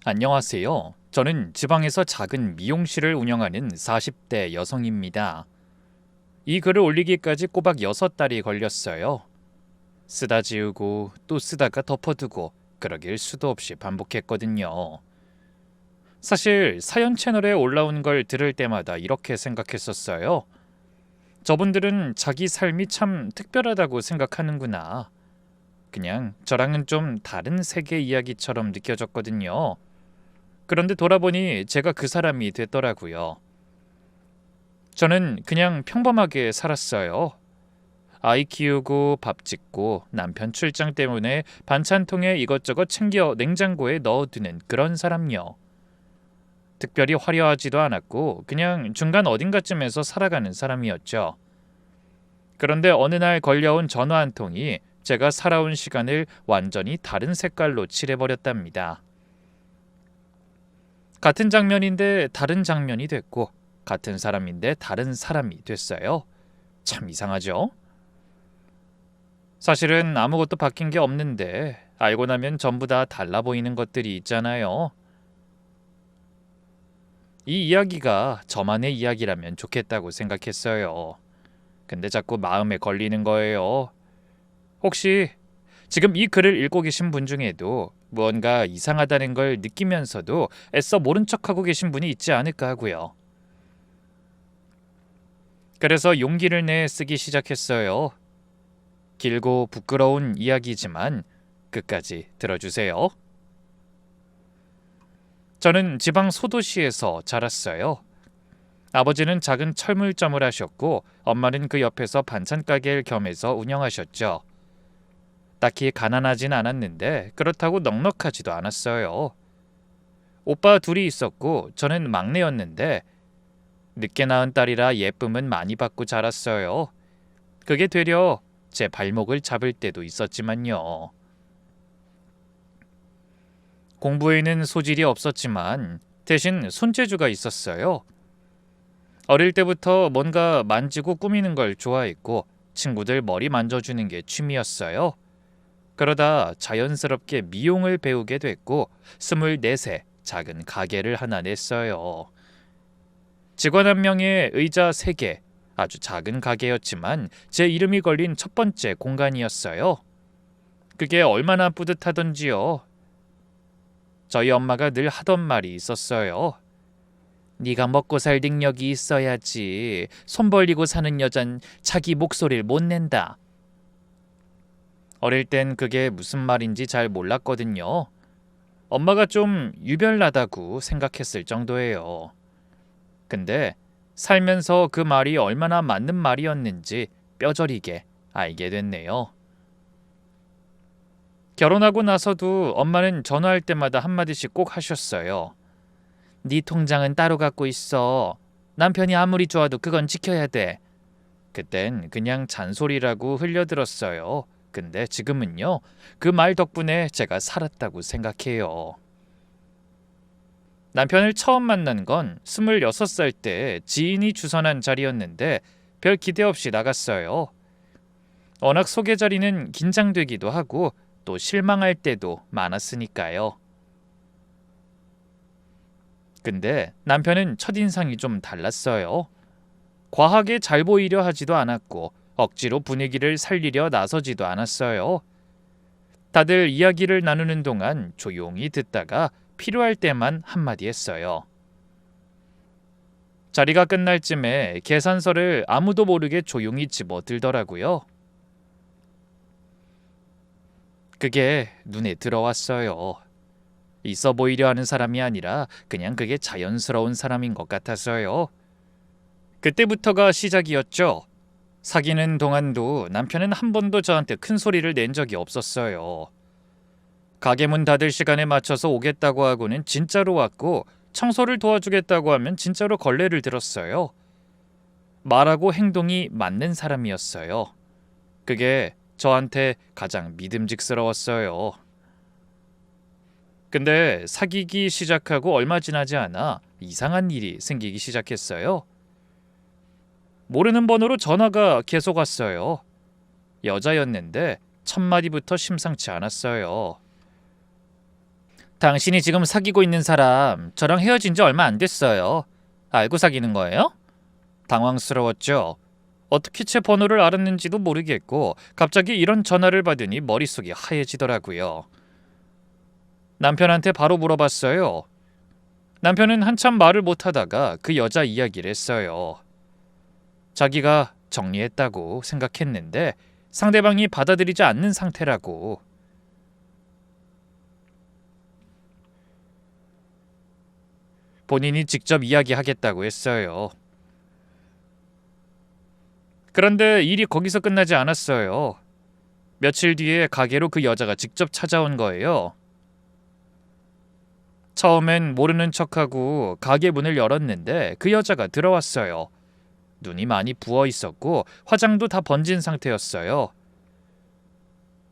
안녕하세요. 저는 지방에서 작은 미용실을 운영하는 40대 여성입니다. 이 글을 올리기까지 꼬박 6달이 걸렸어요. 쓰다 지우고 또 쓰다가 덮어두고 그러길 수도 없이 반복했거든요. 사실 사연 채널에 올라온 걸 들을 때마다 이렇게 생각했었어요. 저분들은 자기 삶이 참 특별하다고 생각하는구나. 그냥 저랑은 좀 다른 세계 이야기처럼 느껴졌거든요. 그런데 돌아보니 제가 그 사람이 됐더라고요. 저는 그냥 평범하게 살았어요. 아이 키우고 밥 짓고 남편 출장 때문에 반찬통에 이것저것 챙겨 냉장고에 넣어두는 그런 사람요. 특별히 화려하지도 않았고 그냥 중간 어딘가쯤에서 살아가는 사람이었죠. 그런데 어느 날 걸려온 전화 한 통이 제가 살아온 시간을 완전히 다른 색깔로 칠해버렸답니다. 같은 장면인데 다른 장면이 됐고 같은 사람인데 다른 사람이 됐어요. 참 이상하죠? 사실은 아무것도 바뀐 게 없는데 알고 나면 전부 다 달라 보이는 것들이 있잖아요. 이 이야기가 저만의 이야기라면 좋겠다고 생각했어요. 근데 자꾸 마음에 걸리는 거예요. 혹시 지금 이 글을 읽고 계신 분 중에도 무언가 이상하다는 걸 느끼면서도 애써 모른 척하고 계신 분이 있지 않을까 하고요. 그래서 용기를 내 쓰기 시작했어요. 길고 부끄러운 이야기지만 끝까지 들어주세요. 저는 지방 소도시에서 자랐어요. 아버지는 작은 철물점을 하셨고 엄마는 그 옆에서 반찬 가게를 겸해서 운영하셨죠. 딱히 가난하진 않았는데 그렇다고 넉넉하지도 않았어요. 오빠 둘이 있었고 저는 막내였는데 늦게 낳은 딸이라 예쁨은 많이 받고 자랐어요. 그게 되려 제 발목을 잡을 때도 있었지만요. 공부에는 소질이 없었지만 대신 손재주가 있었어요. 어릴 때부터 뭔가 만지고 꾸미는 걸 좋아했고 친구들 머리 만져주는 게 취미였어요. 그러다 자연스럽게 미용을 배우게 됐고 24세 작은 가게를 하나 냈어요. 직원 한 명에 의자 3개, 아주 작은 가게였지만 제 이름이 걸린 첫 번째 공간이었어요. 그게 얼마나 뿌듯하던지요. 저희 엄마가 늘 하던 말이 있었어요. 네가 먹고 살 능력이 있어야지. 손 벌리고 사는 여잔 자기 목소리를 못 낸다. 어릴 땐 그게 무슨 말인지 잘 몰랐거든요. 엄마가 좀 유별나다고 생각했을 정도예요. 근데 살면서 그 말이 얼마나 맞는 말이었는지 뼈저리게 알게 됐네요. 결혼하고 나서도 엄마는 전화할 때마다 한마디씩 꼭 하셨어요. 네 통장은 따로 갖고 있어. 남편이 아무리 좋아도 그건 지켜야 돼. 그땐 그냥 잔소리라고 흘려들었어요. 근데 지금은요, 그 말 덕분에 제가 살았다고 생각해요. 남편을 처음 만난 건 26살 때 지인이 주선한 자리였는데 별 기대 없이 나갔어요. 워낙 소개 자리는 긴장되기도 하고 또 실망할 때도 많았으니까요. 근데 남편은 첫인상이 좀 달랐어요. 과하게 잘 보이려 하지도 않았고 억지로 분위기를 살리려 나서지도 않았어요. 다들 이야기를 나누는 동안 조용히 듣다가 필요할 때만 한마디 했어요. 자리가 끝날 쯤에 계산서를 아무도 모르게 조용히 집어들더라고요. 그게 눈에 들어왔어요. 있어 보이려 하는 사람이 아니라 그냥 그게 자연스러운 사람인 것 같아서요. 그때부터가 시작이었죠. 사귀는 동안도 남편은 한 번도 저한테 큰 소리를 낸 적이 없었어요. 가게 문 닫을 시간에 맞춰서 오겠다고 하고는 진짜로 왔고 청소를 도와주겠다고 하면 진짜로 걸레를 들었어요. 말하고 행동이 맞는 사람이었어요. 그게 저한테 가장 믿음직스러웠어요. 근데 사귀기 시작하고 얼마 지나지 않아 이상한 일이 생기기 시작했어요. 모르는 번호로 전화가 계속 왔어요. 여자였는데 첫 마디부터 심상치 않았어요. 당신이 지금 사귀고 있는 사람 저랑 헤어진 지 얼마 안 됐어요. 알고 사귀는 거예요? 당황스러웠죠. 어떻게 제 번호를 알았는지도 모르겠고 갑자기 이런 전화를 받으니 머릿속이 하얘지더라고요. 남편한테 바로 물어봤어요. 남편은 한참 말을 못하다가 그 여자 이야기를 했어요. 자기가 정리했다고 생각했는데 상대방이 받아들이지 않는 상태라고. 본인이 직접 이야기하겠다고 했어요. 그런데 일이 거기서 끝나지 않았어요. 며칠 뒤에 가게로 그 여자가 직접 찾아온 거예요. 처음엔 모르는 척하고 가게 문을 열었는데 그 여자가 들어왔어요. 눈이 많이 부어 있었고 화장도 다 번진 상태였어요.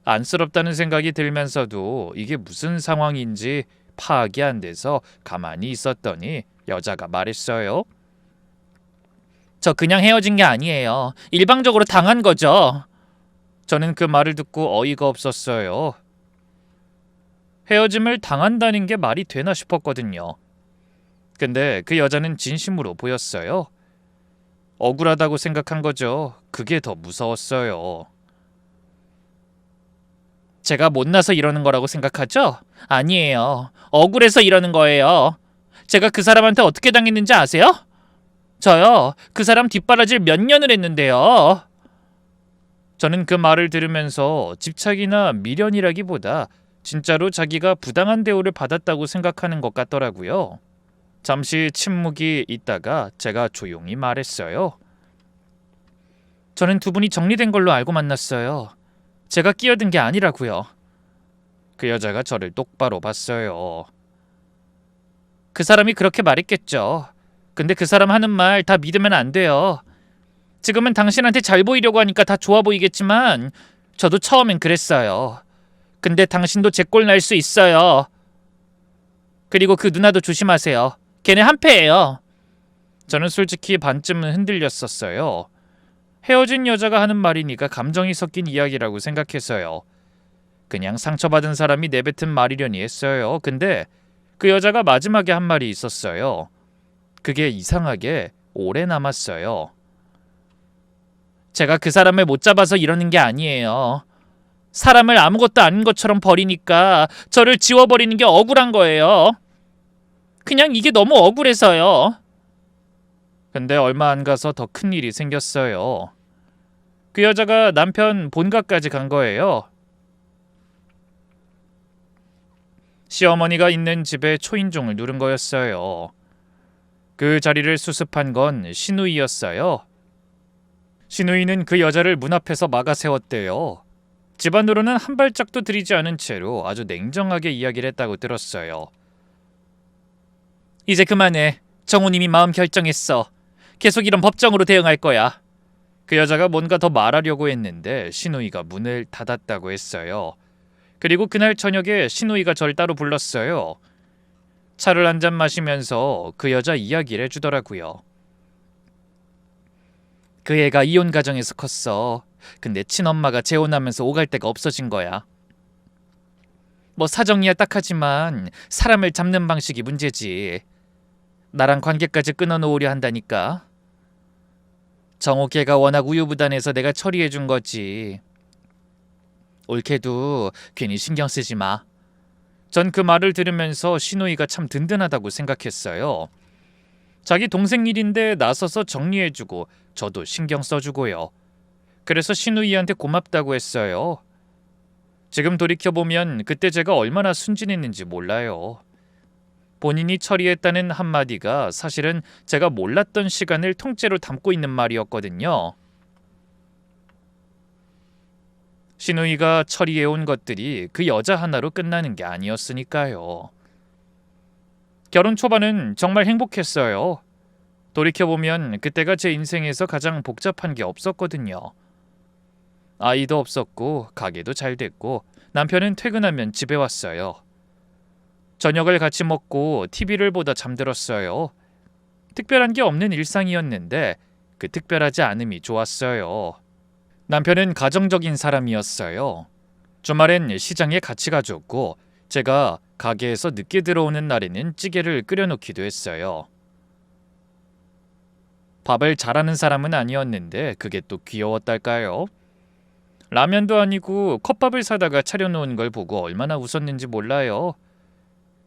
안쓰럽다는 생각이 들면서도 이게 무슨 상황인지 파악이 안 돼서 가만히 있었더니 여자가 말했어요. 저 그냥 헤어진 게 아니에요. 일방적으로 당한 거죠. 저는 그 말을 듣고 어이가 없었어요. 헤어짐을 당한다는 게 말이 되나 싶었거든요. 근데 그 여자는 진심으로 보였어요. 억울하다고 생각한 거죠. 그게 더 무서웠어요. 제가 못나서 이러는 거라고 생각하죠? 아니에요. 억울해서 이러는 거예요. 제가 그 사람한테 어떻게 당했는지 아세요? 저요. 그 사람 뒷바라지를 몇 년을 했는데요. 저는 그 말을 들으면서 집착이나 미련이라기보다 진짜로 자기가 부당한 대우를 받았다고 생각하는 것 같더라고요. 잠시 침묵이 있다가 제가 조용히 말했어요. 저는 두 분이 정리된 걸로 알고 만났어요. 제가 끼어든 게 아니라고요. 그 여자가 저를 똑바로 봤어요. 그 사람이 그렇게 말했겠죠. 근데 그 사람 하는 말 다 믿으면 안 돼요. 지금은 당신한테 잘 보이려고 하니까 다 좋아 보이겠지만 저도 처음엔 그랬어요. 근데 당신도 제 꼴 날 수 있어요. 그리고 그 누나도 조심하세요. 걔네 한패예요. 저는 솔직히 반쯤은 흔들렸었어요. 헤어진 여자가 하는 말이니까 감정이 섞인 이야기라고 생각했어요. 그냥 상처받은 사람이 내뱉은 말이려니 했어요. 근데 그 여자가 마지막에 한 말이 있었어요. 그게 이상하게 오래 남았어요. 제가 그 사람을 못 잡아서 이러는 게 아니에요. 사람을 아무것도 아닌 것처럼 버리니까 저를 지워버리는 게 억울한 거예요. 그냥 이게 너무 억울해서요. 근데 얼마 안 가서 더 큰 일이 생겼어요. 그 여자가 남편 본가까지 간 거예요. 시어머니가 있는 집에 초인종을 누른 거였어요. 그 자리를 수습한 건 시누이였어요. 시누이는 그 여자를 문 앞에서 막아 세웠대요. 집안으로는 한 발짝도 들이지 않은 채로 아주 냉정하게 이야기를 했다고 들었어요. 이제 그만해. 정우님이 마음 결정했어. 계속 이런 법정으로 대응할 거야. 그 여자가 뭔가 더 말하려고 했는데 시누이가 문을 닫았다고 했어요. 그리고 그날 저녁에 시누이가 절 따로 불렀어요. 차를 한 잔 마시면서 그 여자 이야기를 해주더라고요. 그 애가 이혼 가정에서 컸어. 근데 친엄마가 재혼하면서 오갈 데가 없어진 거야. 뭐 사정이야 딱하지만 사람을 잡는 방식이 문제지. 나랑 관계까지 끊어놓으려 한다니까. 정호 걔가 워낙 우유부단해서 내가 처리해준 거지. 옳게도 괜히 신경 쓰지 마. 전 그 말을 들으면서 시누이가 참 든든하다고 생각했어요. 자기 동생 일인데 나서서 정리해주고 저도 신경 써주고요. 그래서 시누이한테 고맙다고 했어요. 지금 돌이켜보면 그때 제가 얼마나 순진했는지 몰라요. 본인이 처리했다는 한마디가 사실은 제가 몰랐던 시간을 통째로 담고 있는 말이었거든요. 시누이가 처리해온 것들이 그 여자 하나로 끝나는 게 아니었으니까요. 결혼 초반은 정말 행복했어요. 돌이켜보면 그때가 제 인생에서 가장 복잡한 게 없었거든요. 아이도 없었고 가게도 잘 됐고 남편은 퇴근하면 집에 왔어요. 저녁을 같이 먹고 TV를 보다 잠들었어요. 특별한 게 없는 일상이었는데 그 특별하지 않음이 좋았어요. 남편은 가정적인 사람이었어요. 주말엔 시장에 같이 가줬고 제가 가게에서 늦게 들어오는 날에는 찌개를 끓여놓기도 했어요. 밥을 잘하는 사람은 아니었는데 그게 또 귀여웠달까요? 라면도 아니고 컵밥을 사다가 차려놓은 걸 보고 얼마나 웃었는지 몰라요.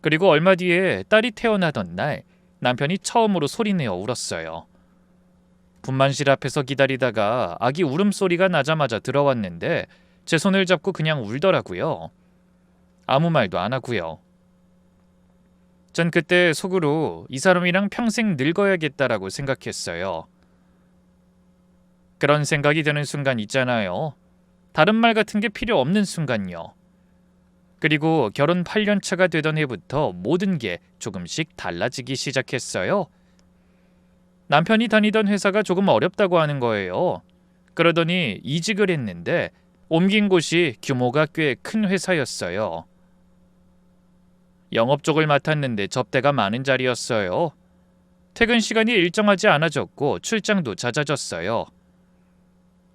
그리고 얼마 뒤에 딸이 태어나던 날 남편이 처음으로 소리내어 울었어요. 분만실 앞에서 기다리다가 아기 울음소리가 나자마자 들어왔는데 제 손을 잡고 그냥 울더라고요. 아무 말도 안 하고요. 전 그때 속으로 이 사람이랑 평생 늙어야겠다라고 생각했어요. 그런 생각이 드는 순간 있잖아요. 다른 말 같은 게 필요 없는 순간요. 그리고 결혼 8년 차가 되던 해부터 모든 게 조금씩 달라지기 시작했어요. 남편이 다니던 회사가 조금 어렵다고 하는 거예요. 그러더니 이직을 했는데 옮긴 곳이 규모가 꽤 큰 회사였어요. 영업 쪽을 맡았는데 접대가 많은 자리였어요. 퇴근 시간이 일정하지 않아졌고 출장도 잦아졌어요.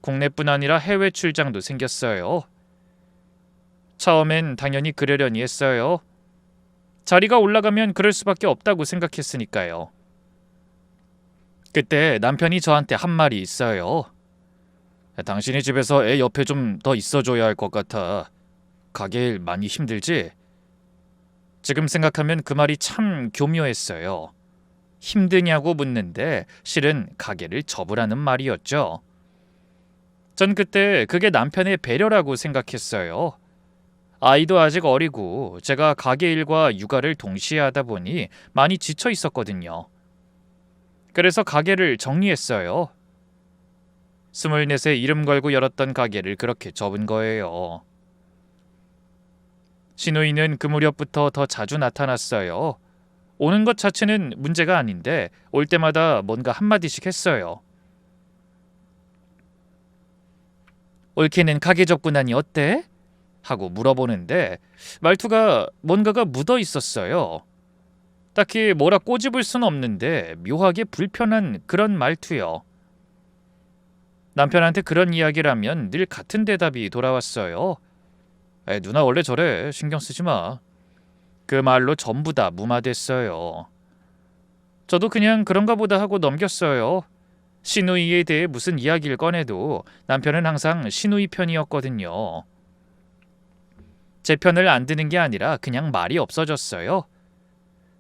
국내뿐 아니라 해외 출장도 생겼어요. 처음엔 당연히 그러려니 했어요. 자리가 올라가면 그럴 수밖에 없다고 생각했으니까요. 그때 남편이 저한테 한 말이 있어요. 당신이 집에서 애 옆에 좀 더 있어줘야 할 것 같아. 가게 일 많이 힘들지? 지금 생각하면 그 말이 참 교묘했어요. 힘드냐고 묻는데 실은 가게를 접으라는 말이었죠. 전 그때 그게 남편의 배려라고 생각했어요. 아이도 아직 어리고 제가 가게 일과 육아를 동시에 하다 보니 많이 지쳐 있었거든요. 그래서 가게를 정리했어요. 24세 이름 걸고 열었던 가게를 그렇게 접은 거예요. 시누이는 그 무렵부터 더 자주 나타났어요. 오는 것 자체는 문제가 아닌데 올 때마다 뭔가 한마디씩 했어요. 올케는 가게 접고 나니 어때? 하고 물어보는데 말투가 뭔가가 묻어 있었어요. 딱히 뭐라 꼬집을 순 없는데 묘하게 불편한 그런 말투요. 남편한테 그런 이야기를 하면 늘 같은 대답이 돌아왔어요. 누나 원래 저래. 신경 쓰지 마. 그 말로 전부 다 무마됐어요. 저도 그냥 그런가 보다 하고 넘겼어요. 시누이에 대해 무슨 이야기를 꺼내도 남편은 항상 시누이 편이었거든요. 제 편을 안 드는 게 아니라 그냥 말이 없어졌어요.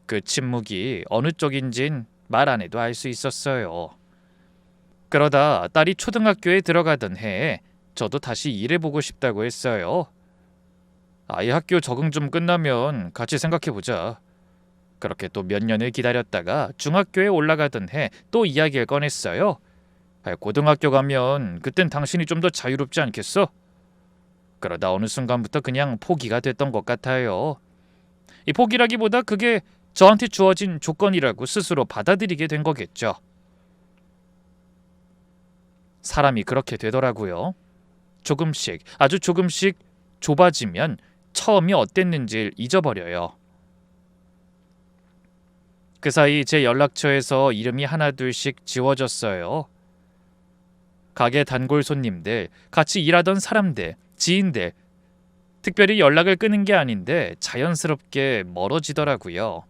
그 침묵이 어느 쪽인진 말 안 해도 알 수 있었어요. 그러다 딸이 초등학교에 들어가던 해에 저도 다시 일해보고 싶다고 했어요. 아이 학교 적응 좀 끝나면 같이 생각해보자. 그렇게 또 몇 년을 기다렸다가 중학교에 올라가던 해 또 이야기를 꺼냈어요. 고등학교 가면 그땐 당신이 좀 더 자유롭지 않겠어? 그러다 어느 순간부터 그냥 포기가 됐던 것 같아요. 이 포기라기보다 그게 저한테 주어진 조건이라고 스스로 받아들이게 된 거겠죠. 사람이 그렇게 되더라고요. 조금씩, 아주 조금씩 좁아지면 처음이 어땠는지 잊어버려요. 그 사이 제 연락처에서 이름이 하나둘씩 지워졌어요. 가게 단골 손님들, 같이 일하던 사람들, 지인들, 특별히 연락을 끊은 게 아닌데 자연스럽게 멀어지더라고요.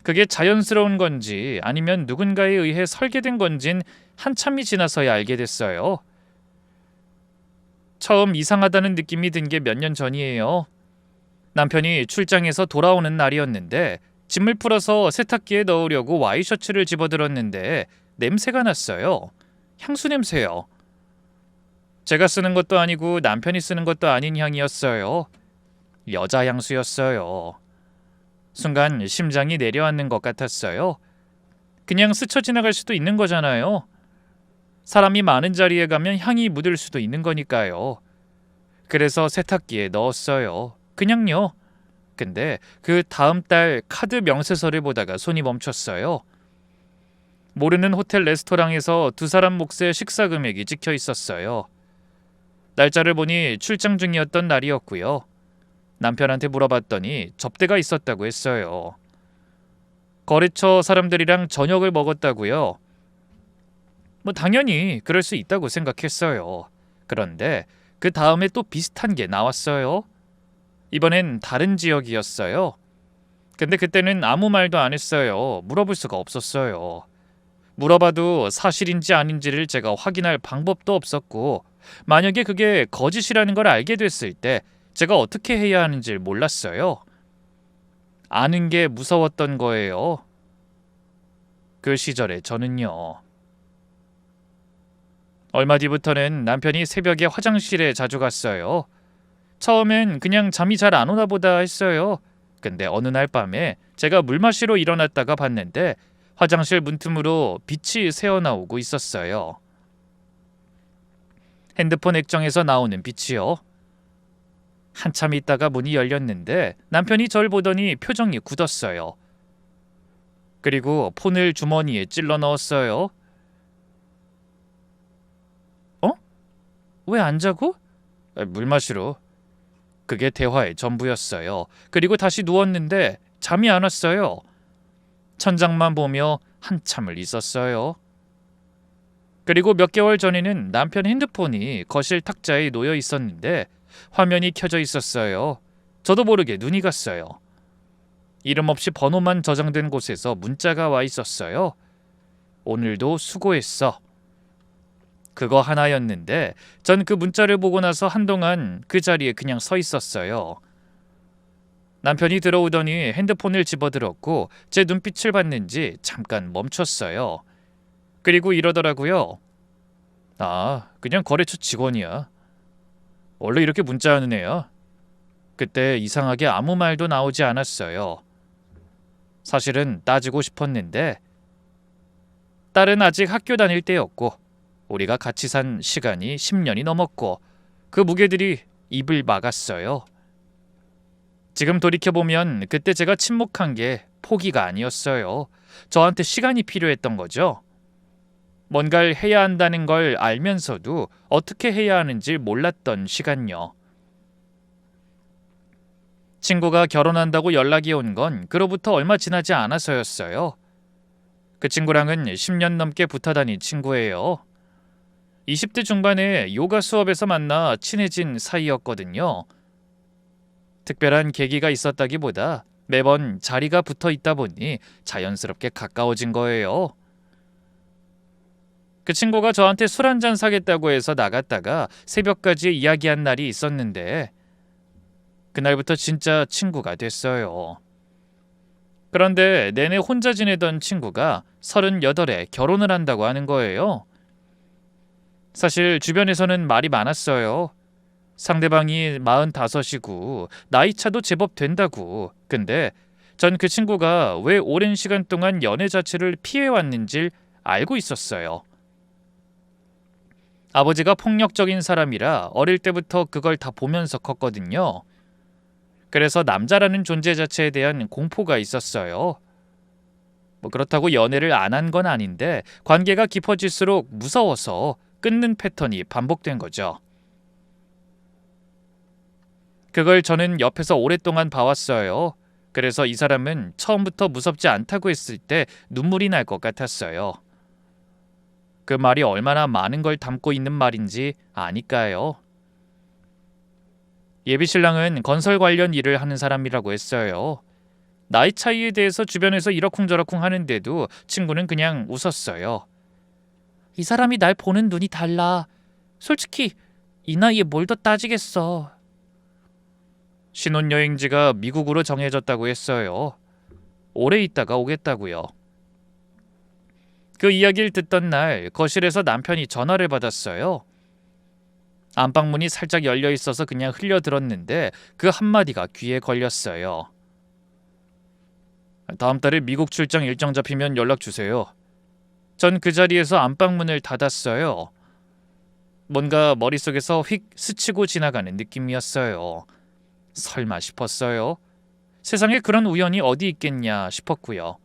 그게 자연스러운 건지 아니면 누군가에 의해 설계된 건진 한참이 지나서야 알게 됐어요. 처음 이상하다는 느낌이 든 게 몇 년 전이에요. 남편이 출장에서 돌아오는 날이었는데 짐을 풀어서 세탁기에 넣으려고 와이셔츠를 집어들었는데 냄새가 났어요. 향수 냄새요. 제가 쓰는 것도 아니고 남편이 쓰는 것도 아닌 향이었어요. 여자 향수였어요. 순간 심장이 내려앉는 것 같았어요. 그냥 스쳐 지나갈 수도 있는 거잖아요. 사람이 많은 자리에 가면 향이 묻을 수도 있는 거니까요. 그래서 세탁기에 넣었어요. 그냥요. 근데 그 다음 달 카드 명세서를 보다가 손이 멈췄어요. 모르는 호텔 레스토랑에서 두 사람 몫의 식사 금액이 찍혀 있었어요. 날짜를 보니 출장 중이었던 날이었고요. 남편한테 물어봤더니 접대가 있었다고 했어요. 거래처 사람들이랑 저녁을 먹었다고요. 당연히 그럴 수 있다고 생각했어요. 그런데 그 다음에 또 비슷한 게 나왔어요. 이번엔 다른 지역이었어요. 근데 그때는 아무 말도 안 했어요. 물어볼 수가 없었어요. 물어봐도 사실인지 아닌지를 제가 확인할 방법도 없었고, 만약에 그게 거짓이라는 걸 알게 됐을 때 제가 어떻게 해야 하는지 몰랐어요. 아는 게 무서웠던 거예요. 그 시절에 저는요. 얼마 뒤부터는 남편이 새벽에 화장실에 자주 갔어요. 처음엔 그냥 잠이 잘 안 오나 보다 했어요. 근데 어느 날 밤에 제가 물 마시러 일어났다가 봤는데 화장실 문틈으로 빛이 새어나오고 있었어요. 핸드폰 액정에서 나오는 빛이요. 한참 있다가 문이 열렸는데 남편이 절 보더니 표정이 굳었어요. 그리고 폰을 주머니에 찔러 넣었어요. 어? 왜 안 자고? 물 마시러. 그게 대화의 전부였어요. 그리고 다시 누웠는데 잠이 안 왔어요. 천장만 보며 한참을 있었어요. 그리고 몇 개월 전에는 남편 핸드폰이 거실 탁자에 놓여 있었는데 화면이 켜져 있었어요. 저도 모르게 눈이 갔어요. 이름 없이 번호만 저장된 곳에서 문자가 와 있었어요. 오늘도 수고했어. 그거 하나였는데 전 그 문자를 보고 나서 한동안 그 자리에 그냥 서 있었어요. 남편이 들어오더니 핸드폰을 집어들었고 제 눈빛을 봤는지 잠깐 멈췄어요. 그리고 이러더라고요. 아, 그냥 거래처 직원이야. 원래 이렇게 문자하는 애야. 그때 이상하게 아무 말도 나오지 않았어요. 사실은 따지고 싶었는데 딸은 아직 학교 다닐 때였고 우리가 같이 산 시간이 10년이 넘었고 그 무게들이 입을 막았어요. 지금 돌이켜보면 그때 제가 침묵한 게 포기가 아니었어요. 저한테 시간이 필요했던 거죠. 뭔가를 해야 한다는 걸 알면서도 어떻게 해야 하는지 몰랐던 시간요. 친구가 결혼한다고 연락이 온 건 그로부터 얼마 지나지 않아서였어요. 그 친구랑은 10년 넘게 붙어 다닌 친구예요. 20대 중반에 요가 수업에서 만나 친해진 사이였거든요. 특별한 계기가 있었다기보다 매번 자리가 붙어 있다 보니 자연스럽게 가까워진 거예요. 그 친구가 저한테 술 한잔 사겠다고 해서 나갔다가 새벽까지 이야기한 날이 있었는데 그날부터 진짜 친구가 됐어요. 그런데 내내 혼자 지내던 친구가 38에 결혼을 한다고 하는 거예요. 사실 주변에서는 말이 많았어요. 상대방이 45이고 나이 차도 제법 된다고. 근데 전 그 친구가 왜 오랜 시간 동안 연애 자체를 피해왔는지 알고 있었어요. 아버지가 폭력적인 사람이라 어릴 때부터 그걸 다 보면서 컸거든요. 그래서 남자라는 존재 자체에 대한 공포가 있었어요. 그렇다고 연애를 안 한 건 아닌데 관계가 깊어질수록 무서워서 끊는 패턴이 반복된 거죠. 그걸 저는 옆에서 오랫동안 봐왔어요. 그래서 이 사람은 처음부터 무섭지 않다고 했을 때 눈물이 날 것 같았어요. 그 말이 얼마나 많은 걸 담고 있는 말인지 아니까요. 예비신랑은 건설 관련 일을 하는 사람이라고 했어요. 나이 차이에 대해서 주변에서 이러쿵저러쿵 하는데도 친구는 그냥 웃었어요. 이 사람이 날 보는 눈이 달라. 솔직히 이 나이에 뭘 더 따지겠어. 신혼여행지가 미국으로 정해졌다고 했어요. 오래 있다가 오겠다고요. 그 이야기를 듣던 날 거실에서 남편이 전화를 받았어요. 안방문이 살짝 열려 있어서 그냥 흘려들었는데 그 한마디가 귀에 걸렸어요. 다음 달에 미국 출장 일정 잡히면 연락 주세요. 전 그 자리에서 안방문을 닫았어요. 뭔가 머릿속에서 휙 스치고 지나가는 느낌이었어요. 설마 싶었어요. 세상에 그런 우연이 어디 있겠냐 싶었고요.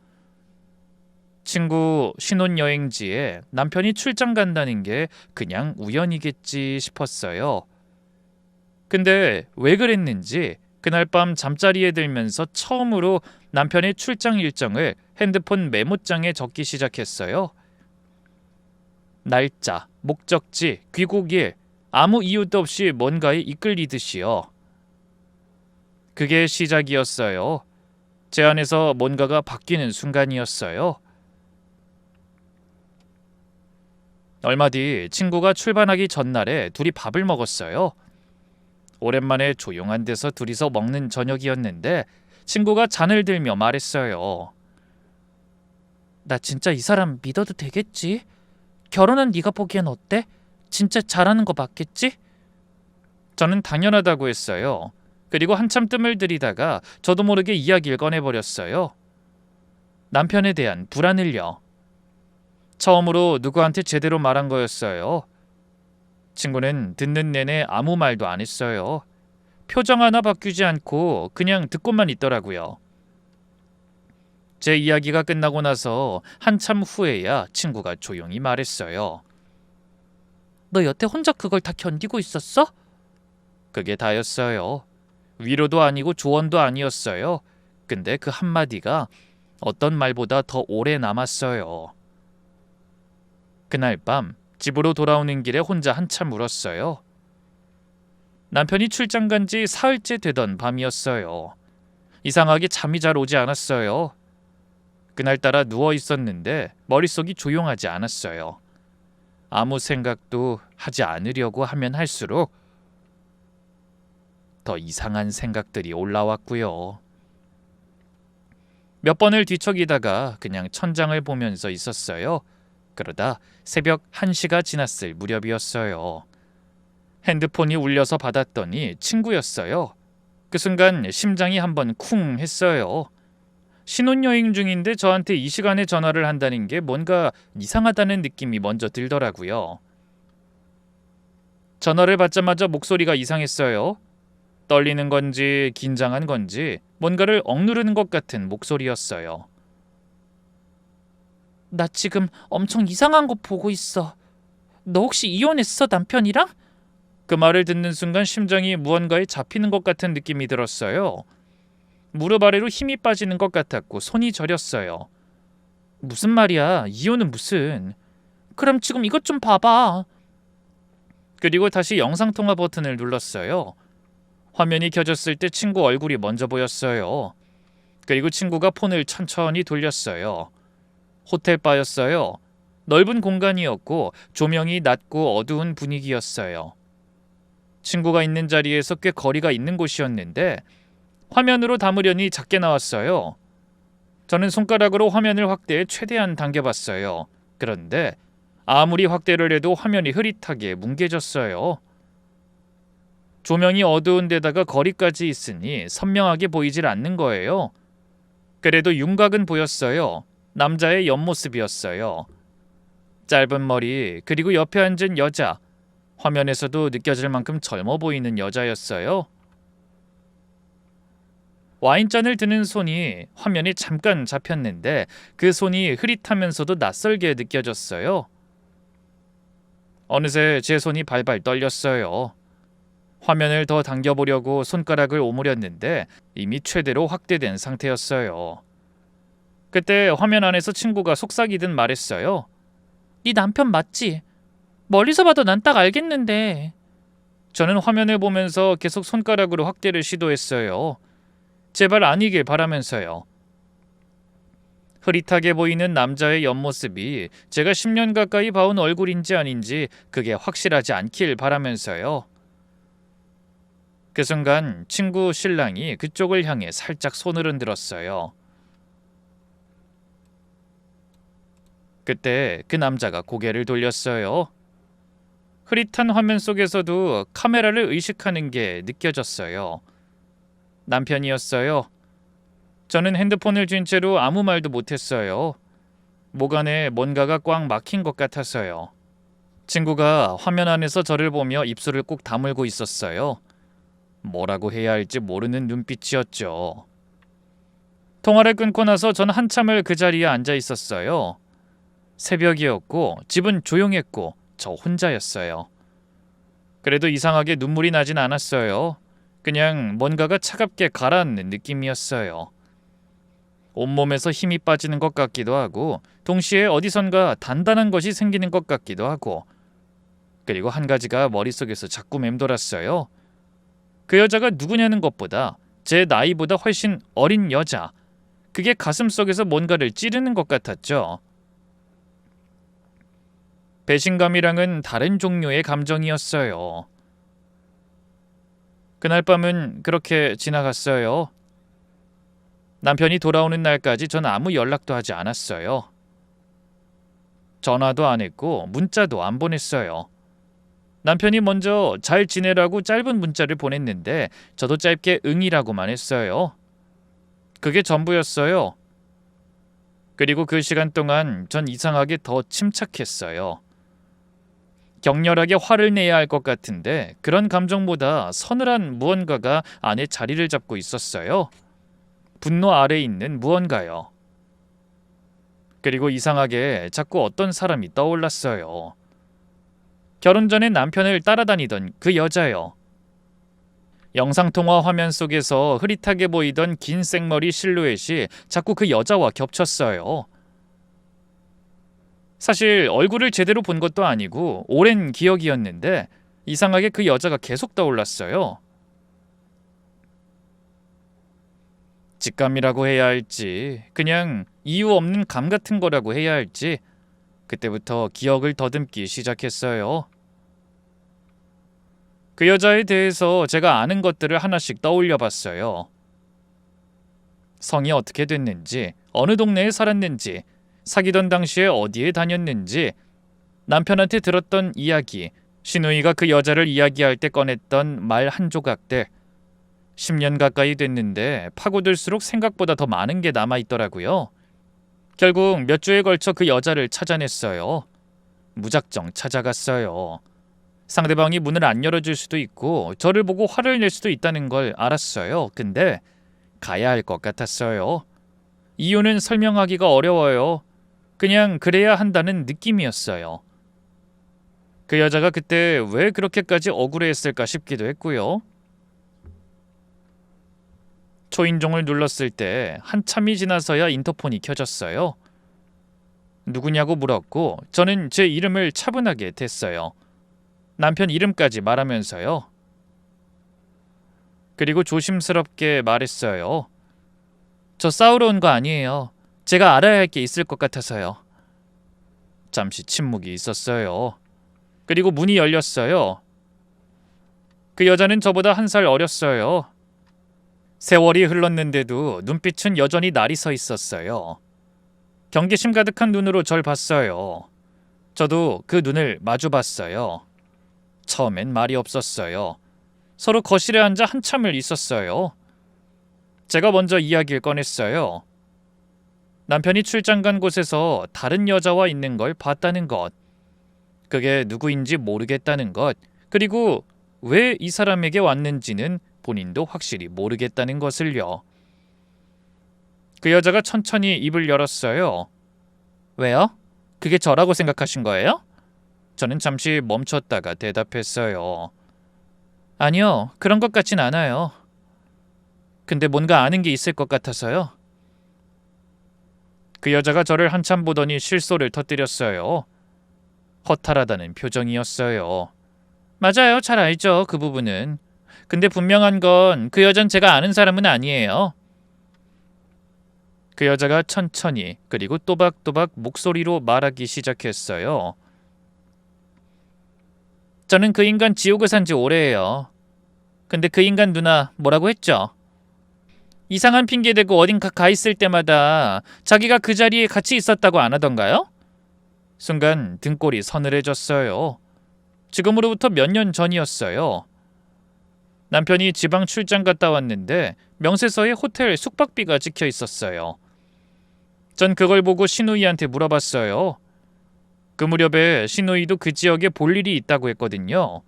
친구 신혼여행지에 남편이 출장 간다는 게 그냥 우연이겠지 싶었어요. 근데 왜 그랬는지 그날 밤 잠자리에 들면서 처음으로 남편의 출장 일정을 핸드폰 메모장에 적기 시작했어요. 날짜, 목적지, 귀국일, 아무 이유도 없이 뭔가에 이끌리듯이요. 그게 시작이었어요. 제 안에서 뭔가가 바뀌는 순간이었어요. 얼마 뒤 친구가 출발하기 전날에 둘이 밥을 먹었어요. 오랜만에 조용한 데서 둘이서 먹는 저녁이었는데 친구가 잔을 들며 말했어요. 나 진짜 이 사람 믿어도 되겠지? 결혼한 네가 보기엔 어때? 진짜 잘하는 거 맞겠지? 저는 당연하다고 했어요. 그리고 한참 뜸을 들이다가 저도 모르게 이야기를 꺼내버렸어요. 남편에 대한 불안을요. 처음으로 누구한테 제대로 말한 거였어요. 친구는 듣는 내내 아무 말도 안 했어요. 표정 하나 바뀌지 않고 그냥 듣고만 있더라고요. 제 이야기가 끝나고 나서 한참 후에야 친구가 조용히 말했어요. 너 여태 혼자 그걸 다 견디고 있었어? 그게 다였어요. 위로도 아니고 조언도 아니었어요. 근데 그 한마디가 어떤 말보다 더 오래 남았어요. 그날 밤 집으로 돌아오는 길에 혼자 한참 울었어요. 남편이 출장 간 지 사흘째 되던 밤이었어요. 이상하게 잠이 잘 오지 않았어요. 그날따라 누워 있었는데 머릿속이 조용하지 않았어요. 아무 생각도 하지 않으려고 하면 할수록 더 이상한 생각들이 올라왔고요. 몇 번을 뒤척이다가 그냥 천장을 보면서 있었어요. 그러다 새벽 1시가 지났을 무렵이었어요. 핸드폰이 울려서 받았더니 친구였어요. 그 순간 심장이 한번 쿵 했어요. 신혼여행 중인데 저한테 이 시간에 전화를 한다는 게 뭔가 이상하다는 느낌이 먼저 들더라고요. 전화를 받자마자 목소리가 이상했어요. 떨리는 건지 긴장한 건지 뭔가를 억누르는 것 같은 목소리였어요. 나 지금 엄청 이상한 거 보고 있어. 너 혹시 이혼했어, 남편이랑? 그 말을 듣는 순간 심장이 무언가에 잡히는 것 같은 느낌이 들었어요. 무릎 아래로 힘이 빠지는 것 같았고 손이 저렸어요. 무슨 말이야? 이혼은 무슨? 그럼 지금 이것 좀 봐봐. 그리고 다시 영상통화 버튼을 눌렀어요. 화면이 켜졌을 때 친구 얼굴이 먼저 보였어요. 그리고 친구가 폰을 천천히 돌렸어요. 호텔바였어요. 넓은 공간이었고 조명이 낮고 어두운 분위기였어요. 친구가 있는 자리에서 꽤 거리가 있는 곳이었는데 화면으로 담으려니 작게 나왔어요. 저는 손가락으로 화면을 확대해 최대한 당겨봤어요. 그런데 아무리 확대를 해도 화면이 흐릿하게 뭉개졌어요. 조명이 어두운 데다가 거리까지 있으니 선명하게 보이질 않는 거예요. 그래도 윤곽은 보였어요. 남자의 옆모습이었어요. 짧은 머리, 그리고 옆에 앉은 여자. 화면에서도 느껴질 만큼 젊어 보이는 여자였어요. 와인잔을 드는 손이 화면에 잠깐 잡혔는데 그 손이 흐릿하면서도 낯설게 느껴졌어요. 어느새 제 손이 발발 떨렸어요. 화면을 더 당겨보려고 손가락을 오므렸는데 이미 최대로 확대된 상태였어요. 그때 화면 안에서 친구가 속삭이듯 말했어요. 네 남편 맞지? 멀리서 봐도 난 딱 알겠는데. 저는 화면을 보면서 계속 손가락으로 확대를 시도했어요. 제발 아니길 바라면서요. 흐릿하게 보이는 남자의 옆모습이 제가 10년 가까이 봐온 얼굴인지 아닌지 그게 확실하지 않길 바라면서요. 그 순간 친구 신랑이 그쪽을 향해 살짝 손을 흔들었어요. 그때 그 남자가 고개를 돌렸어요. 흐릿한 화면 속에서도 카메라를 의식하는 게 느껴졌어요. 남편이었어요. 저는 핸드폰을 쥔 채로 아무 말도 못했어요. 목 안에 뭔가가 꽉 막힌 것 같아서요. 친구가 화면 안에서 저를 보며 입술을 꼭 다물고 있었어요. 뭐라고 해야 할지 모르는 눈빛이었죠. 통화를 끊고 나서 저는 한참을 그 자리에 앉아 있었어요. 새벽이었고 집은 조용했고 저 혼자였어요. 그래도 이상하게 눈물이 나진 않았어요. 그냥 뭔가가 차갑게 가라앉는 느낌이었어요. 온몸에서 힘이 빠지는 것 같기도 하고 동시에 어디선가 단단한 것이 생기는 것 같기도 하고 그리고 한 가지가 머릿속에서 자꾸 맴돌았어요. 그 여자가 누구냐는 것보다 제 나이보다 훨씬 어린 여자. 그게 가슴속에서 뭔가를 찌르는 것 같았죠. 배신감이랑은 다른 종류의 감정이었어요. 그날 밤은 그렇게 지나갔어요. 남편이 돌아오는 날까지 전 아무 연락도 하지 않았어요. 전화도 안 했고 문자도 안 보냈어요. 남편이 먼저 잘 지내라고 짧은 문자를 보냈는데 저도 짧게 응이라고만 했어요. 그게 전부였어요. 그리고 그 시간 동안 전 이상하게 더 침착했어요. 격렬하게 화를 내야 할 것 같은데 그런 감정보다 서늘한 무언가가 안에 자리를 잡고 있었어요. 분노 아래에 있는 무언가요. 그리고 이상하게 자꾸 어떤 사람이 떠올랐어요. 결혼 전에 남편을 따라다니던 그 여자요. 영상통화 화면 속에서 흐릿하게 보이던 긴 생머리 실루엣이 자꾸 그 여자와 겹쳤어요. 사실 얼굴을 제대로 본 것도 아니고 오랜 기억이었는데 이상하게 그 여자가 계속 떠올랐어요. 직감이라고 해야 할지 그냥 이유 없는 감 같은 거라고 해야 할지 그때부터 기억을 더듬기 시작했어요. 그 여자에 대해서 제가 아는 것들을 하나씩 떠올려 봤어요. 성이 어떻게 됐는지, 어느 동네에 살았는지, 사귀던 당시에 어디에 다녔는지, 남편한테 들었던 이야기, 시누이가 그 여자를 이야기할 때 꺼냈던 말 한 조각들. 10년 가까이 됐는데 파고들수록 생각보다 더 많은 게 남아있더라고요. 결국 몇 주에 걸쳐 그 여자를 찾아냈어요. 무작정 찾아갔어요. 상대방이 문을 안 열어줄 수도 있고 저를 보고 화를 낼 수도 있다는 걸 알았어요. 근데 가야 할 것 같았어요. 이유는 설명하기가 어려워요. 그냥 그래야 한다는 느낌이었어요. 그 여자가 그때 왜 그렇게까지 억울해했을까 싶기도 했고요. 초인종을 눌렀을 때 한참이 지나서야 인터폰이 켜졌어요. 누구냐고 물었고 저는 제 이름을 차분하게 댔어요. 남편 이름까지 말하면서요. 그리고 조심스럽게 말했어요. 저 싸우러 온 거 아니에요. 제가 알아야 할 게 있을 것 같아서요. 잠시 침묵이 있었어요. 그리고 문이 열렸어요. 그 여자는 저보다 1살 어렸어요. 세월이 흘렀는데도 눈빛은 여전히 날이 서 있었어요. 경계심 가득한 눈으로 절 봤어요. 저도 그 눈을 마주 봤어요. 처음엔 말이 없었어요. 서로 거실에 앉아 한참을 있었어요. 제가 먼저 이야기를 꺼냈어요. 남편이 출장 간 곳에서 다른 여자와 있는 걸 봤다는 것. 그게 누구인지 모르겠다는 것. 그리고 왜 이 사람에게 왔는지는 본인도 확실히 모르겠다는 것을요. 그 여자가 천천히 입을 열었어요. 왜요? 그게 저라고 생각하신 거예요? 저는 잠시 멈췄다가 대답했어요. 아니요, 그런 것 같진 않아요. 근데 뭔가 아는 게 있을 것 같아서요. 그 여자가 저를 한참 보더니 실소를 터뜨렸어요. 허탈하다는 표정이었어요. 맞아요, 잘 알죠, 그 부분은. 근데 분명한 건 그 여잔 제가 아는 사람은 아니에요. 그 여자가 천천히 그리고 또박또박 목소리로 말하기 시작했어요. 저는 그 인간 지옥을 산 지 오래예요. 근데 그 인간 누나 뭐라고 했죠? 이상한 핑계 대고 어딘가 가 있을 때마다 자기가 그 자리에 같이 있었다고 안 하던가요? 순간 등골이 서늘해졌어요. 지금으로부터 몇 년 전이었어요. 남편이 지방 출장 갔다 왔는데 명세서에 호텔 숙박비가 찍혀 있었어요. 전 그걸 보고 시누이한테 물어봤어요. 그 무렵에 시누이도 그 지역에 볼 일이 있다고 했거든요.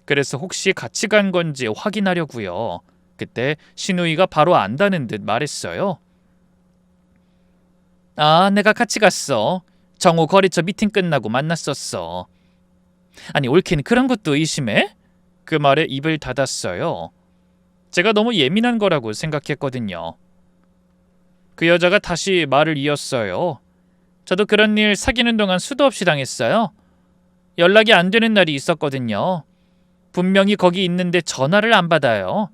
그래서 혹시 같이 간 건지 확인하려고요. 그때 시누이가 바로 안다는 듯 말했어요. 아, 내가 같이 갔어. 정오 거래처 미팅 끝나고 만났었어. 아니, 올케는 그런 것도 의심해? 그 말에 입을 닫았어요. 제가 너무 예민한 거라고 생각했거든요. 그 여자가 다시 말을 이었어요. 저도 그런 일 사귀는 동안 수도 없이 당했어요. 연락이 안 되는 날이 있었거든요. 분명히 거기 있는데 전화를 안 받아요.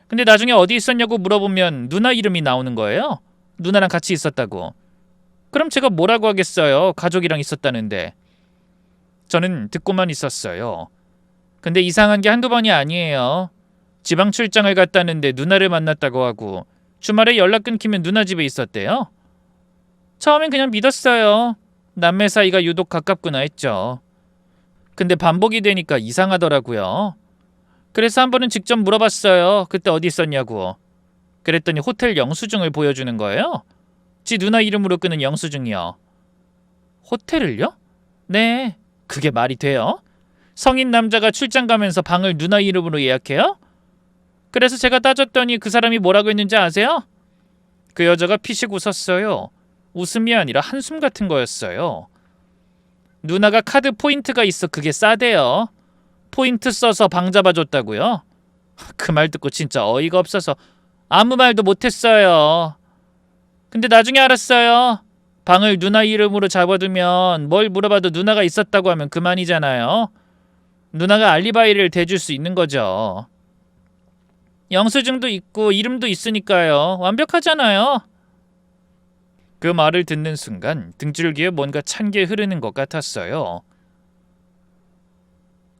근데 나중에 어디 있었냐고 물어보면 누나 이름이 나오는 거예요. 누나랑 같이 있었다고. 그럼 제가 뭐라고 하겠어요. 가족이랑 있었다는데. 저는 듣고만 있었어요. 근데 이상한 게 한두 번이 아니에요. 지방 출장을 갔다는데 누나를 만났다고 하고 주말에 연락 끊기면 누나 집에 있었대요. 처음엔 그냥 믿었어요. 남매 사이가 유독 가깝구나 했죠. 근데 반복이 되니까 이상하더라고요. 그래서 한 번은 직접 물어봤어요. 그때 어디 있었냐고. 그랬더니 호텔 영수증을 보여주는 거예요. 지 누나 이름으로 끄는 영수증이요. 호텔을요? 네. 그게 말이 돼요? 성인 남자가 출장 가면서 방을 누나 이름으로 예약해요? 그래서 제가 따졌더니 그 사람이 뭐라고 했는지 아세요? 그 여자가 피식 웃었어요. 웃음이 아니라 한숨 같은 거였어요. 누나가 카드 포인트가 있어 그게 싸대요. 포인트 써서 방 잡아줬다고요? 그 말 듣고 진짜 어이가 없어서 아무 말도 못했어요. 근데 나중에 알았어요. 방을 누나 이름으로 잡아두면 뭘 물어봐도 누나가 있었다고 하면 그만이잖아요. 누나가 알리바이를 대줄 수 있는 거죠. 영수증도 있고 이름도 있으니까요. 완벽하잖아요. 그 말을 듣는 순간 등줄기에 뭔가 찬 게 흐르는 것 같았어요.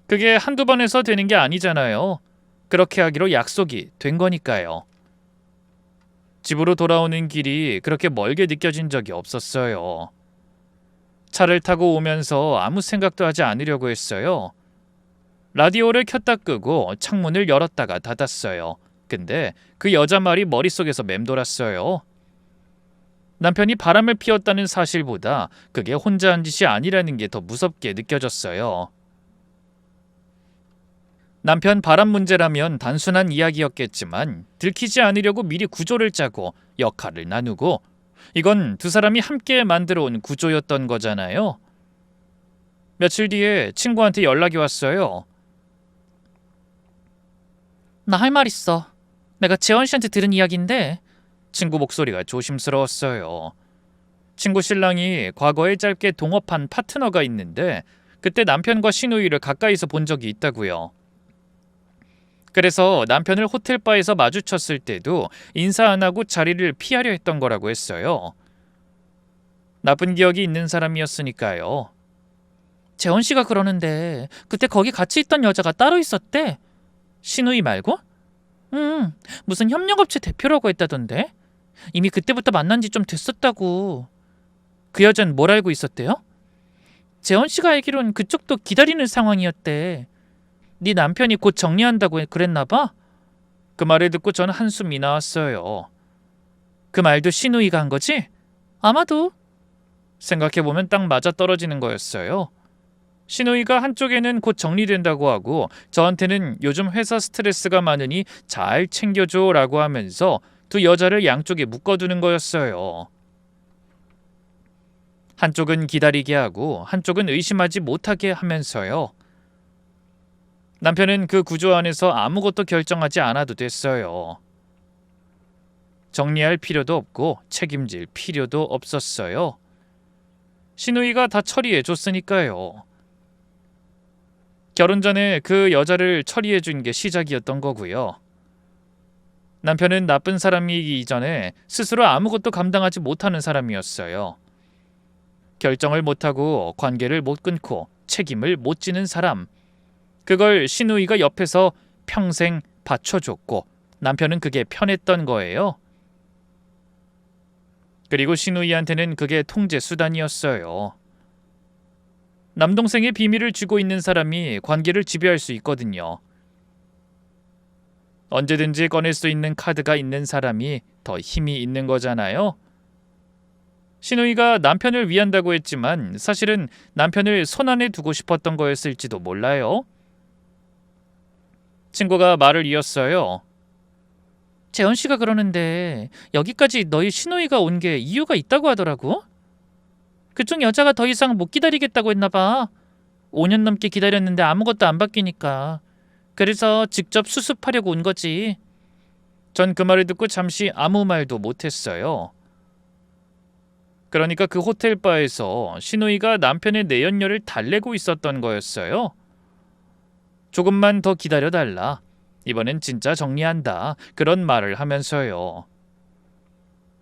그게 한두 번에서 되는 게 아니잖아요. 그렇게 하기로 약속이 된 거니까요. 집으로 돌아오는 길이 그렇게 멀게 느껴진 적이 없었어요. 차를 타고 오면서 아무 생각도 하지 않으려고 했어요. 라디오를 켰다 끄고 창문을 열었다가 닫았어요. 근데 그 여자 말이 머릿속에서 맴돌았어요. 남편이 바람을 피웠다는 사실보다 그게 혼자 한 짓이 아니라는 게 더 무섭게 느껴졌어요. 남편 바람 문제라면 단순한 이야기였겠지만 들키지 않으려고 미리 구조를 짜고 역할을 나누고 이건 두 사람이 함께 만들어 온 구조였던 거잖아요. 며칠 뒤에 친구한테 연락이 왔어요. 나 할 말 있어. 내가 재원 씨한테 들은 이야기인데. 친구 목소리가 조심스러웠어요. 친구 신랑이 과거에 짧게 동업한 파트너가 있는데 그때 남편과 시누이를 가까이서 본 적이 있다고요. 그래서 남편을 호텔바에서 마주쳤을 때도 인사 안 하고 자리를 피하려 했던 거라고 했어요. 나쁜 기억이 있는 사람이었으니까요. 재원 씨가 그러는데 그때 거기 같이 있던 여자가 따로 있었대. 시누이 말고? 무슨 협력업체 대표라고 했다던데. 이미 그때부터 만난 지 좀 됐었다고. 그 여자는 뭘 알고 있었대요? 재원 씨가 알기론 그쪽도 기다리는 상황이었대. 네 남편이 곧 정리한다고 그랬나 봐. 그 말을 듣고 저는 한숨이 나왔어요. 그 말도 시누이가 한 거지? 아마도. 생각해보면 딱 맞아떨어지는 거였어요. 시누이가 한쪽에는 곧 정리된다고 하고 저한테는 요즘 회사 스트레스가 많으니 잘 챙겨줘 라고 하면서 두 여자를 양쪽에 묶어두는 거였어요. 한쪽은 기다리게 하고 한쪽은 의심하지 못하게 하면서요. 남편은 그 구조 안에서 아무것도 결정하지 않아도 됐어요. 정리할 필요도 없고 책임질 필요도 없었어요. 시누이가 다 처리해 줬으니까요. 결혼 전에 그 여자를 처리해 준 게 시작이었던 거고요. 남편은 나쁜 사람이기 이전에 스스로 아무것도 감당하지 못하는 사람이었어요. 결정을 못하고 관계를 못 끊고 책임을 못 지는 사람. 그걸 시누이가 옆에서 평생 받쳐줬고 남편은 그게 편했던 거예요. 그리고 시누이한테는 그게 통제 수단이었어요. 남동생의 비밀을 쥐고 있는 사람이 관계를 지배할 수 있거든요. 언제든지 꺼낼 수 있는 카드가 있는 사람이 더 힘이 있는 거잖아요. 시누이가 남편을 위한다고 했지만 사실은 남편을 손안에 두고 싶었던 거였을지도 몰라요. 친구가 말을 이었어요. 재원 씨가 그러는데 여기까지 너희 시누이가 온 게 이유가 있다고 하더라고. 그쪽 여자가 더 이상 못 기다리겠다고 했나 봐. 5년 넘게 기다렸는데 아무것도 안 바뀌니까. 그래서 직접 수습하려고 온 거지. 전 그 말을 듣고 잠시 아무 말도 못했어요. 그러니까 그 호텔바에서 시누이가 남편의 내연녀를 달래고 있었던 거였어요. 조금만 더 기다려달라. 이번엔 진짜 정리한다. 그런 말을 하면서요.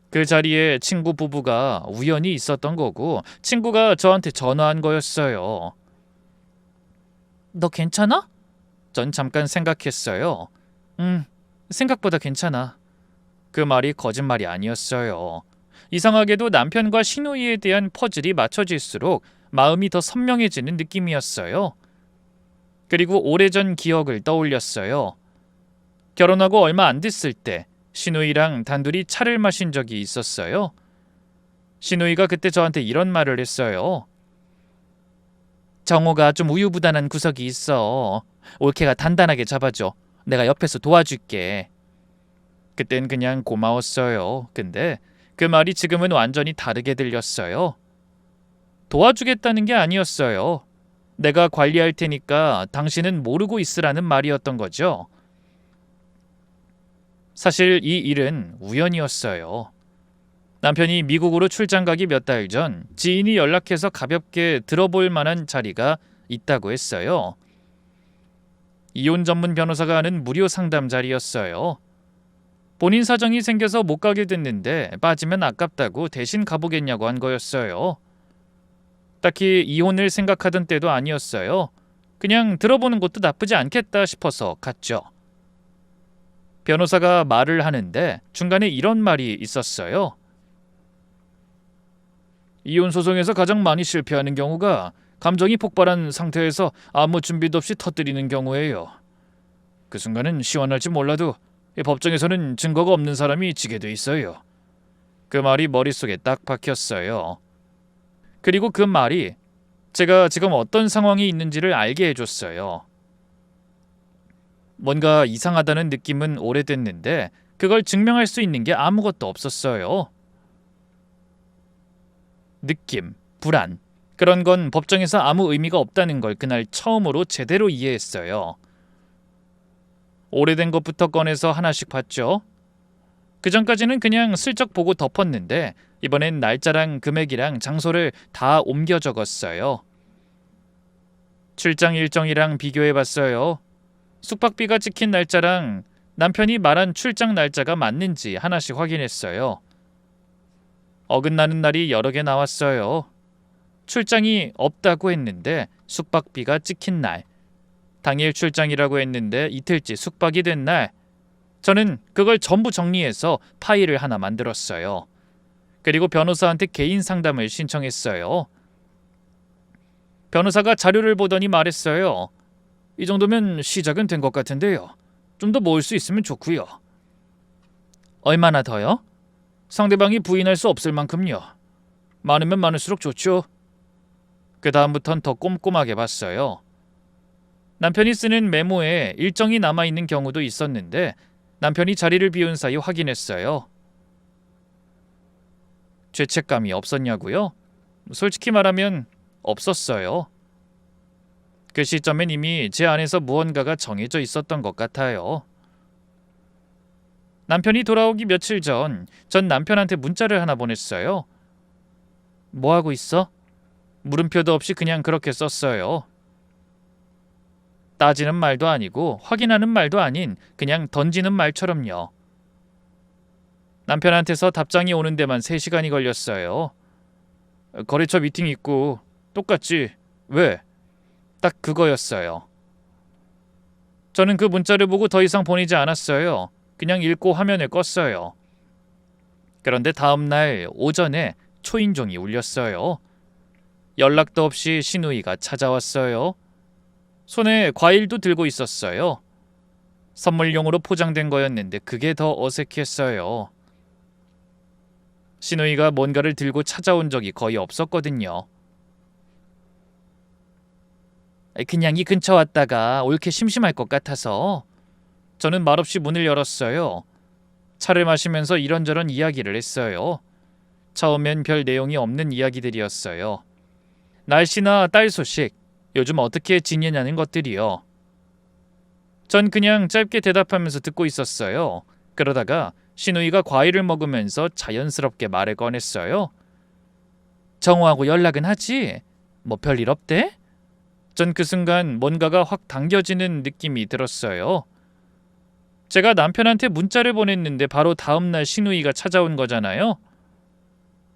그 자리에 친구 부부가 우연히 있었던 거고 친구가 저한테 전화한 거였어요. 너 괜찮아? 전 잠깐 생각했어요. 생각보다 괜찮아. 그 말이 거짓말이 아니었어요. 이상하게도 남편과 시누이에 대한 퍼즐이 맞춰질수록 마음이 더 선명해지는 느낌이었어요. 그리고 오래전 기억을 떠올렸어요. 결혼하고 얼마 안 됐을 때 시누이랑 단둘이 차를 마신 적이 있었어요. 시누이가 그때 저한테 이런 말을 했어요. 정호가 좀 우유부단한 구석이 있어. 올케가 단단하게 잡아줘. 내가 옆에서 도와줄게. 그땐 그냥 고마웠어요. 근데 그 말이 지금은 완전히 다르게 들렸어요. 도와주겠다는 게 아니었어요. 내가 관리할 테니까 당신은 모르고 있으라는 말이었던 거죠. 사실 이 일은 우연이었어요. 남편이 미국으로 출장 가기 몇 달 전 지인이 연락해서 가볍게 들어볼 만한 자리가 있다고 했어요. 이혼 전문 변호사가 하는 무료 상담 자리였어요. 본인 사정이 생겨서 못 가게 됐는데 빠지면 아깝다고 대신 가보겠냐고 한 거였어요. 딱히 이혼을 생각하던 때도 아니었어요. 그냥 들어보는 것도 나쁘지 않겠다 싶어서 갔죠. 변호사가 말을 하는데 중간에 이런 말이 있었어요. 이혼 소송에서 가장 많이 실패하는 경우가 감정이 폭발한 상태에서 아무 준비도 없이 터뜨리는 경우예요. 그 순간은 시원할지 몰라도 법정에서는 증거가 없는 사람이 지게 돼 있어요. 그 말이 머릿속에 딱 박혔어요. 그리고 그 말이 제가 지금 어떤 상황이 있는지를 알게 해줬어요. 뭔가 이상하다는 느낌은 오래됐는데 그걸 증명할 수 있는 게 아무것도 없었어요. 느낌, 불안, 그런 건 법정에서 아무 의미가 없다는 걸 그날 처음으로 제대로 이해했어요. 오래된 것부터 꺼내서 하나씩 봤죠. 그 전까지는 그냥 슬쩍 보고 덮었는데 이번엔 날짜랑 금액이랑 장소를 다 옮겨 적었어요. 출장 일정이랑 비교해봤어요. 숙박비가 찍힌 날짜랑 남편이 말한 출장 날짜가 맞는지 하나씩 확인했어요. 어긋나는 날이 여러 개 나왔어요. 출장이 없다고 했는데 숙박비가 찍힌 날, 당일 출장이라고 했는데 이틀째 숙박이 된 날. 저는 그걸 전부 정리해서 파일을 하나 만들었어요. 그리고 변호사한테 개인 상담을 신청했어요. 변호사가 자료를 보더니 말했어요. 이 정도면 시작은 된 것 같은데요. 좀 더 모을 수 있으면 좋고요. 얼마나 더요? 상대방이 부인할 수 없을 만큼요. 많으면 많을수록 좋죠. 그 다음부턴 더 꼼꼼하게 봤어요. 남편이 쓰는 메모에 일정이 남아있는 경우도 있었는데 남편이 자리를 비운 사이 확인했어요. 죄책감이 없었냐고요? 솔직히 말하면 없었어요. 그 시점엔 이미 제 안에서 무언가가 정해져 있었던 것 같아요. 남편이 돌아오기 며칠 전 남편한테 문자를 하나 보냈어요. 뭐 하고 있어? 물음표도 없이 그냥 그렇게 썼어요. 따지는 말도 아니고 확인하는 말도 아닌 그냥 던지는 말처럼요. 남편한테서 답장이 오는 데만 3시간이 걸렸어요. 거래처 미팅 있고 똑같지? 왜? 딱 그거였어요. 저는 그 문자를 보고 더 이상 보내지 않았어요. 그냥 읽고 화면을 껐어요. 그런데 다음날 오전에 초인종이 울렸어요. 연락도 없이 시누이가 찾아왔어요. 손에 과일도 들고 있었어요. 선물용으로 포장된 거였는데 그게 더 어색했어요. 시누이가 뭔가를 들고 찾아온 적이 거의 없었거든요. 그냥 이 근처 왔다가 올케 심심할 것 같아서 저는 말없이 문을 열었어요. 차를 마시면서 이런저런 이야기를 했어요. 처음엔 별 내용이 없는 이야기들이었어요. 날씨나 딸 소식, 요즘 어떻게 지내냐는 것들이요. 전 그냥 짧게 대답하면서 듣고 있었어요. 그러다가 시누이가 과일을 먹으면서 자연스럽게 말을 꺼냈어요. 정호하고 연락은 하지? 뭐 별일 없대? 전 그 순간 뭔가가 확 당겨지는 느낌이 들었어요. 제가 남편한테 문자를 보냈는데 바로 다음날 신우이가 찾아온 거잖아요.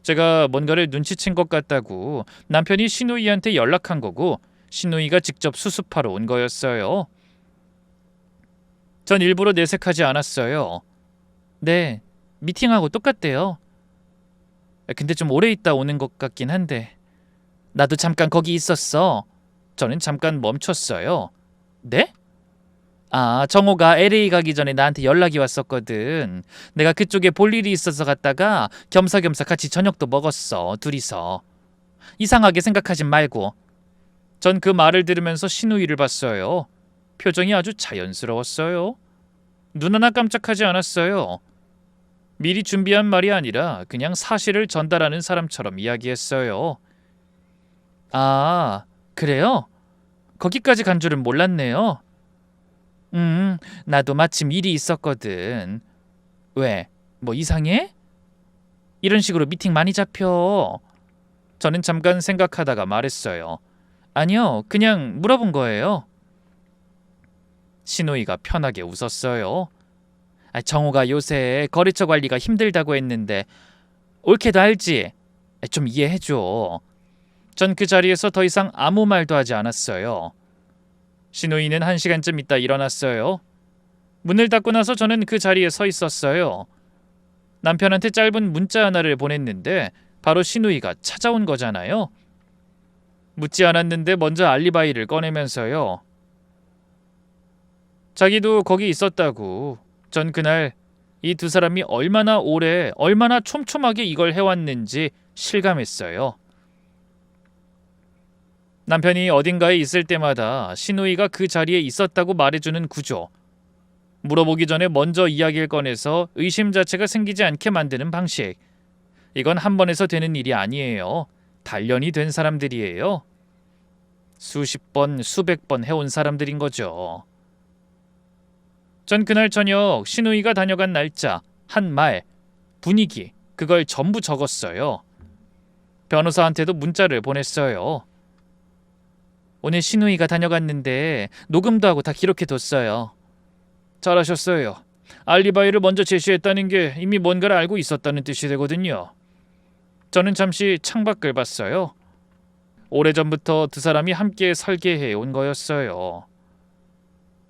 제가 뭔가를 눈치챈 것 같다고 남편이 신우이한테 연락한 거고 신우이가 직접 수습하러 온 거였어요. 전 일부러 내색하지 않았어요. 네, 미팅하고 똑같대요. 근데 좀 오래 있다 오는 것 같긴 한데. 나도 잠깐 거기 있었어. 저는 잠깐 멈췄어요. 네? 아, 정호가 LA 가기 전에 나한테 연락이 왔었거든. 내가 그쪽에 볼 일이 있어서 갔다가 겸사겸사 같이 저녁도 먹었어, 둘이서. 이상하게 생각하진 말고. 전 그 말을 들으면서 신우이를 봤어요. 표정이 아주 자연스러웠어요. 눈 하나 깜짝하지 않았어요. 미리 준비한 말이 아니라 그냥 사실을 전달하는 사람처럼 이야기했어요. 아, 그래요? 거기까지 간 줄은 몰랐네요. 나도 마침 일이 있었거든. 왜? 뭐 이상해? 이런 식으로 미팅 많이 잡혀. 저는 잠깐 생각하다가 말했어요. 아니요, 그냥 물어본 거예요. 신호이가 편하게 웃었어요. 정우가 요새 거래처 관리가 힘들다고 했는데 옳게도 알지? 좀 이해해줘. 전 그 자리에서 더 이상 아무 말도 하지 않았어요. 신우이는 1시간쯤 있다 일어났어요. 문을 닫고 나서 저는 그 자리에 서 있었어요. 남편한테 짧은 문자 하나를 보냈는데 바로 신우이가 찾아온 거잖아요. 묻지 않았는데 먼저 알리바이를 꺼내면서요. 자기도 거기 있었다고. 전 그날 이 두 사람이 얼마나 오래, 얼마나 촘촘하게 이걸 해왔는지 실감했어요. 남편이 어딘가에 있을 때마다 신우이가 그 자리에 있었다고 말해주는 구조. 물어보기 전에 먼저 이야기를 꺼내서 의심 자체가 생기지 않게 만드는 방식. 이건 한 번에서 되는 일이 아니에요. 단련이 된 사람들이에요. 수십 번, 수백 번 해온 사람들인 거죠. 전 그날 저녁 신우이가 다녀간 날짜, 한 말, 분위기, 그걸 전부 적었어요. 변호사한테도 문자를 보냈어요. 오늘 신우이가 다녀갔는데 녹음도 하고 다 기록해뒀어요. 잘하셨어요. 알리바이를 먼저 제시했다는 게 이미 뭔가를 알고 있었다는 뜻이 되거든요. 저는 잠시 창밖을 봤어요. 오래전부터 두 사람이 함께 설계해 온 거였어요.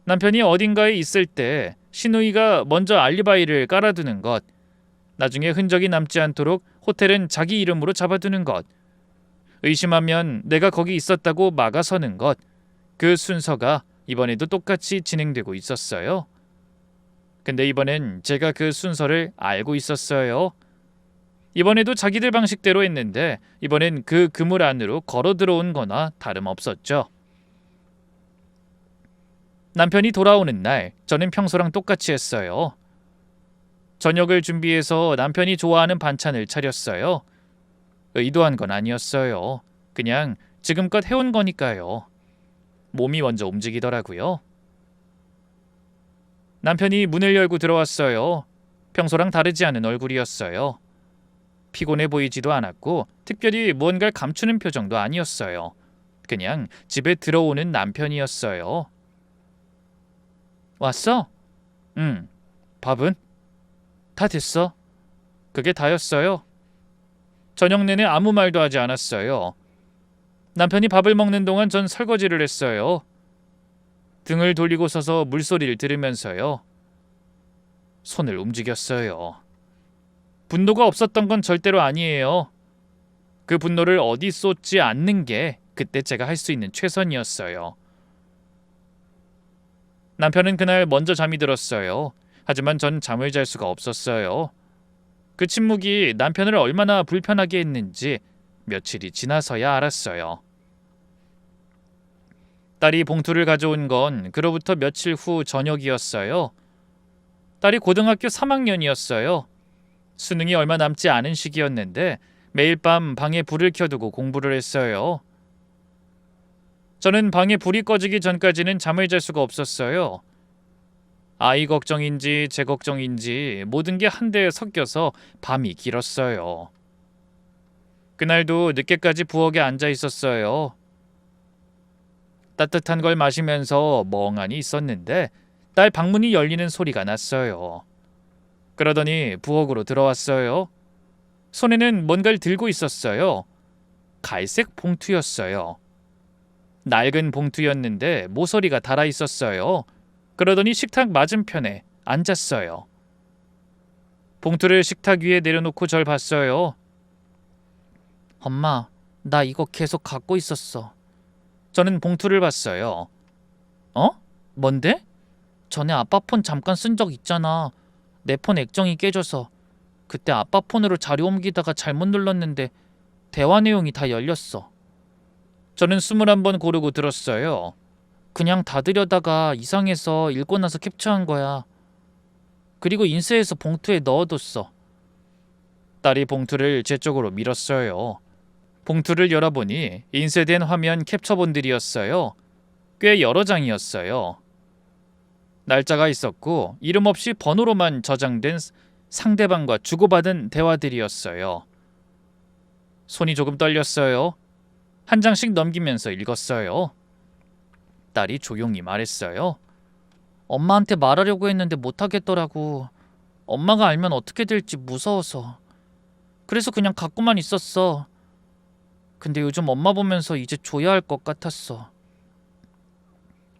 남편이 어딘가에 있을 때 신우이가 먼저 알리바이를 깔아두는 것, 나중에 흔적이 남지 않도록 호텔은 자기 이름으로 잡아두는 것, 의심하면 내가 거기 있었다고 막아서는 것, 그 순서가 이번에도 똑같이 진행되고 있었어요. 근데 이번엔 제가 그 순서를 알고 있었어요. 이번에도 자기들 방식대로 했는데 이번엔 그 그물 안으로 걸어 들어온 거나 다름없었죠. 남편이 돌아오는 날 저는 평소랑 똑같이 했어요. 저녁을 준비해서 남편이 좋아하는 반찬을 차렸어요. 의도한 건 아니었어요. 그냥 지금껏 해온 거니까요. 몸이 먼저 움직이더라고요. 남편이 문을 열고 들어왔어요. 평소랑 다르지 않은 얼굴이었어요. 피곤해 보이지도 않았고 특별히 무언가를 감추는 표정도 아니었어요. 그냥 집에 들어오는 남편이었어요. 왔어? 응. 밥은? 다 됐어. 그게 다였어요. 저녁 내내 아무 말도 하지 않았어요. 남편이 밥을 먹는 동안 전 설거지를 했어요. 등을 돌리고 서서 물소리를 들으면서요. 손을 움직였어요. 분노가 없었던 건 절대로 아니에요. 그 분노를 어디 쏟지 않는 게 그때 제가 할 수 있는 최선이었어요. 남편은 그날 먼저 잠이 들었어요. 하지만 전 잠을 잘 수가 없었어요. 그 침묵이 남편을 얼마나 불편하게 했는지 며칠이 지나서야 알았어요. 딸이 봉투를 가져온 건 그로부터 며칠 후 저녁이었어요. 딸이 고등학교 3학년이었어요. 수능이 얼마 남지 않은 시기였는데 매일 밤 방에 불을 켜두고 공부를 했어요. 저는 방에 불이 꺼지기 전까지는 잠을 잘 수가 없었어요. 아이 걱정인지 제 걱정인지 모든 게 한데에 섞여서 밤이 길었어요. 그날도 늦게까지 부엌에 앉아 있었어요. 따뜻한 걸 마시면서 멍하니 있었는데 딸 방문이 열리는 소리가 났어요. 그러더니 부엌으로 들어왔어요. 손에는 뭔가를 들고 있었어요. 갈색 봉투였어요. 낡은 봉투였는데 모서리가 달아 있었어요. 그러더니 식탁 맞은편에 앉았어요. 봉투를 식탁 위에 내려놓고 절 봤어요. 엄마, 나 이거 계속 갖고 있었어. 저는 봉투를 봤어요. 어? 뭔데? 전에 아빠 폰 잠깐 쓴 적 있잖아. 내 폰 액정이 깨져서. 그때 아빠 폰으로 자료 옮기다가 잘못 눌렀는데 대화 내용이 다 열렸어. 저는 21번 고르고 들었어요. 그냥 닫으려다가 이상해서 읽고 나서 캡처한 거야. 그리고 인쇄해서 봉투에 넣어뒀어. 딸이 봉투를 제 쪽으로 밀었어요. 봉투를 열어보니 인쇄된 화면 캡처본들이었어요. 꽤 여러 장이었어요. 날짜가 있었고 이름 없이 번호로만 저장된 상대방과 주고받은 대화들이었어요. 손이 조금 떨렸어요. 한 장씩 넘기면서 읽었어요. 딸이 조용히 말했어요. 엄마한테 말하려고 했는데 못하겠더라고. 엄마가 알면 어떻게 될지 무서워서. 그래서 그냥 갖고만 있었어. 근데 요즘 엄마 보면서 이제 줘야 할 것 같았어.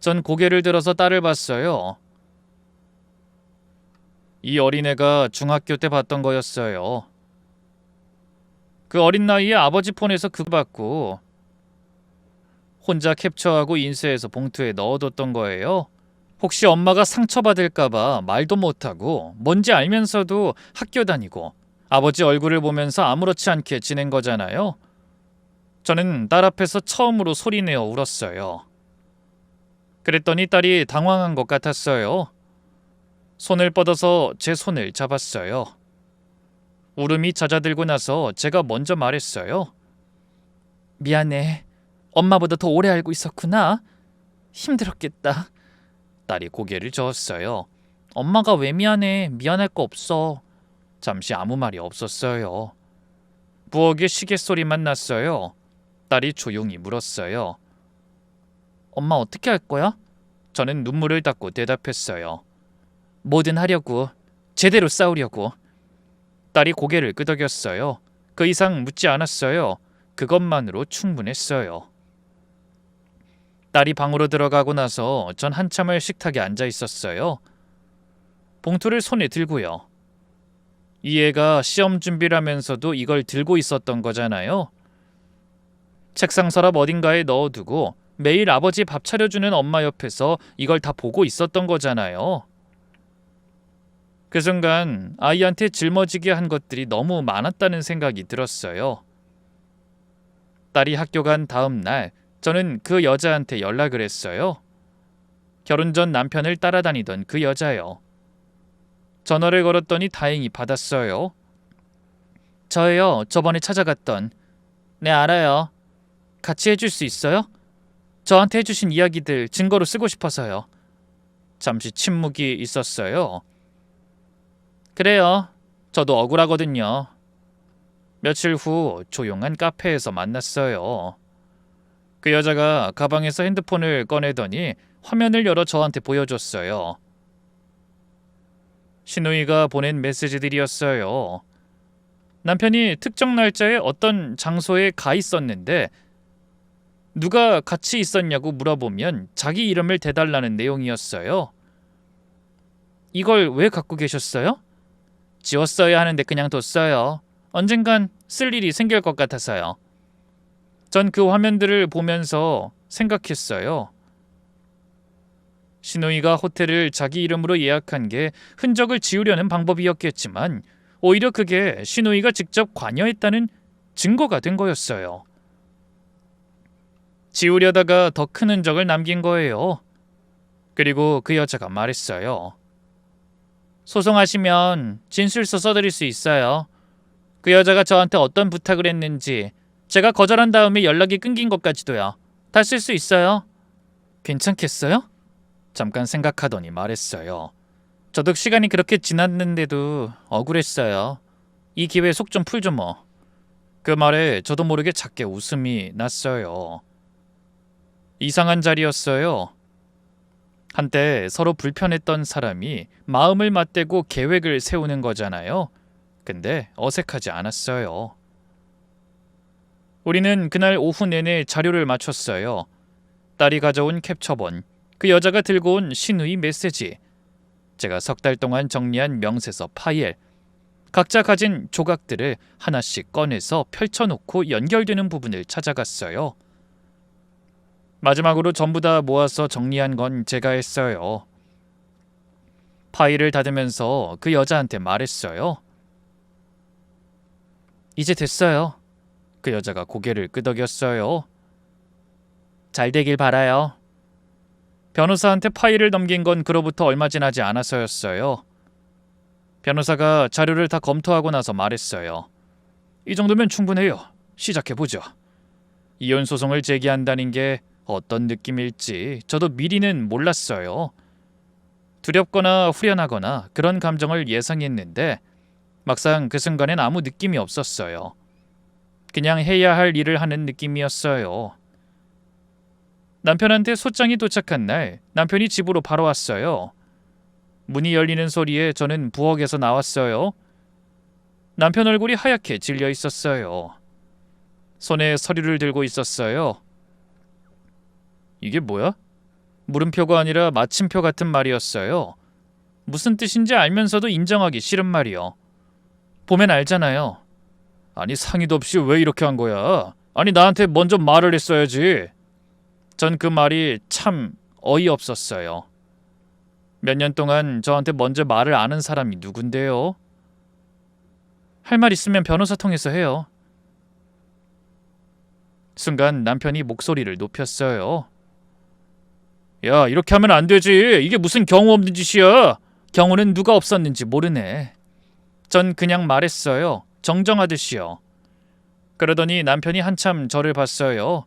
전 고개를 들어서 딸을 봤어요. 이 어린애가 중학교 때 봤던 거였어요. 그 어린 나이에 아버지 폰에서 그거 받고 혼자 캡처하고 인쇄해서 봉투에 넣어뒀던 거예요. 혹시 엄마가 상처받을까봐 말도 못하고 뭔지 알면서도 학교 다니고 아버지 얼굴을 보면서 아무렇지 않게 지낸 거잖아요. 저는 딸 앞에서 처음으로 소리내어 울었어요. 그랬더니 딸이 당황한 것 같았어요. 손을 뻗어서 제 손을 잡았어요. 울음이 잦아들고 나서 제가 먼저 말했어요. 미안해. 엄마보다 더 오래 알고 있었구나. 힘들었겠다. 딸이 고개를 저었어요. 엄마가 왜 미안해. 미안할 거 없어. 잠시 아무 말이 없었어요. 부엌에 시계 소리만 났어요. 딸이 조용히 물었어요. 엄마 어떻게 할 거야? 저는 눈물을 닦고 대답했어요. 뭐든 하려고. 제대로 싸우려고. 딸이 고개를 끄덕였어요. 그 이상 묻지 않았어요. 그것만으로 충분했어요. 딸이 방으로 들어가고 나서 전 한참을 식탁에 앉아 있었어요. 봉투를 손에 들고요. 이 애가 시험 준비를 하면서도 이걸 들고 있었던 거잖아요. 책상 서랍 어딘가에 넣어두고 매일 아버지 밥 차려주는 엄마 옆에서 이걸 다 보고 있었던 거잖아요. 그 순간 아이한테 짊어지게 한 것들이 너무 많았다는 생각이 들었어요. 딸이 학교 간 다음 날 저는 그 여자한테 연락을 했어요. 결혼 전 남편을 따라다니던 그 여자요. 전화를 걸었더니 다행히 받았어요. 저예요. 저번에 찾아갔던. 네, 알아요. 같이 해줄 수 있어요? 저한테 해주신 이야기들 증거로 쓰고 싶어서요. 잠시 침묵이 있었어요. 그래요. 저도 억울하거든요. 며칠 후 조용한 카페에서 만났어요. 그 여자가 가방에서 핸드폰을 꺼내더니 화면을 열어 저한테 보여줬어요. 신우이가 보낸 메시지들이었어요. 남편이 특정 날짜에 어떤 장소에 가 있었는데 누가 같이 있었냐고 물어보면 자기 이름을 대달라는 내용이었어요. 이걸 왜 갖고 계셨어요? 지웠어야 하는데 그냥 뒀어요. 언젠간 쓸 일이 생길 것 같아서요. 전 그 화면들을 보면서 생각했어요. 신우이가 호텔을 자기 이름으로 예약한 게 흔적을 지우려는 방법이었겠지만 오히려 그게 신우이가 직접 관여했다는 증거가 된 거였어요. 지우려다가 더 큰 흔적을 남긴 거예요. 그리고 그 여자가 말했어요. 소송하시면 진술서 써드릴 수 있어요. 그 여자가 저한테 어떤 부탁을 했는지 제가 거절한 다음에 연락이 끊긴 것까지도요. 다 쓸 수 있어요. 괜찮겠어요? 잠깐 생각하더니 말했어요. 저도 시간이 그렇게 지났는데도 억울했어요. 이 기회에 속 좀 풀죠 뭐. 그 말에 저도 모르게 작게 웃음이 났어요. 이상한 자리였어요. 한때 서로 불편했던 사람이 마음을 맞대고 계획을 세우는 거잖아요. 근데 어색하지 않았어요. 우리는 그날 오후 내내 자료를 맞췄어요. 딸이 가져온 캡처본, 그 여자가 들고 온 신우이 메시지, 제가 석 달 동안 정리한 명세서 파일, 각자 가진 조각들을 하나씩 꺼내서 펼쳐놓고 연결되는 부분을 찾아갔어요. 마지막으로 전부 다 모아서 정리한 건 제가 했어요. 파일을 닫으면서 그 여자한테 말했어요. 이제 됐어요. 그 여자가 고개를 끄덕였어요. 잘 되길 바라요. 변호사한테 파일을 넘긴 건 그로부터 얼마 지나지 않아서였어요. 변호사가 자료를 다 검토하고 나서 말했어요. 이 정도면 충분해요. 시작해보죠. 이혼 소송을 제기한다는 게 어떤 느낌일지 저도 미리는 몰랐어요. 두렵거나 후련하거나 그런 감정을 예상했는데 막상 그 순간엔 아무 느낌이 없었어요. 그냥 해야 할 일을 하는 느낌이었어요. 남편한테 소장이 도착한 날 남편이 집으로 바로 왔어요. 문이 열리는 소리에 저는 부엌에서 나왔어요. 남편 얼굴이 하얗게 질려 있었어요. 손에 서류를 들고 있었어요. 이게 뭐야? 물음표가 아니라 마침표 같은 말이었어요. 무슨 뜻인지 알면서도 인정하기 싫은 말이요. 보면 알잖아요. 아니 상의도 없이 왜 이렇게 한 거야? 아니 나한테 먼저 말을 했어야지. 전 그 말이 참 어이없었어요. 몇 년 동안 저한테 먼저 말을 아는 사람이 누군데요? 할 말 있으면 변호사 통해서 해요. 순간 남편이 목소리를 높였어요. 야, 이렇게 하면 안 되지. 이게 무슨 경우 없는 짓이야. 경우는 누가 없었는지 모르네. 전 그냥 말했어요. 정정하듯이요. 그러더니 남편이 한참 저를 봤어요.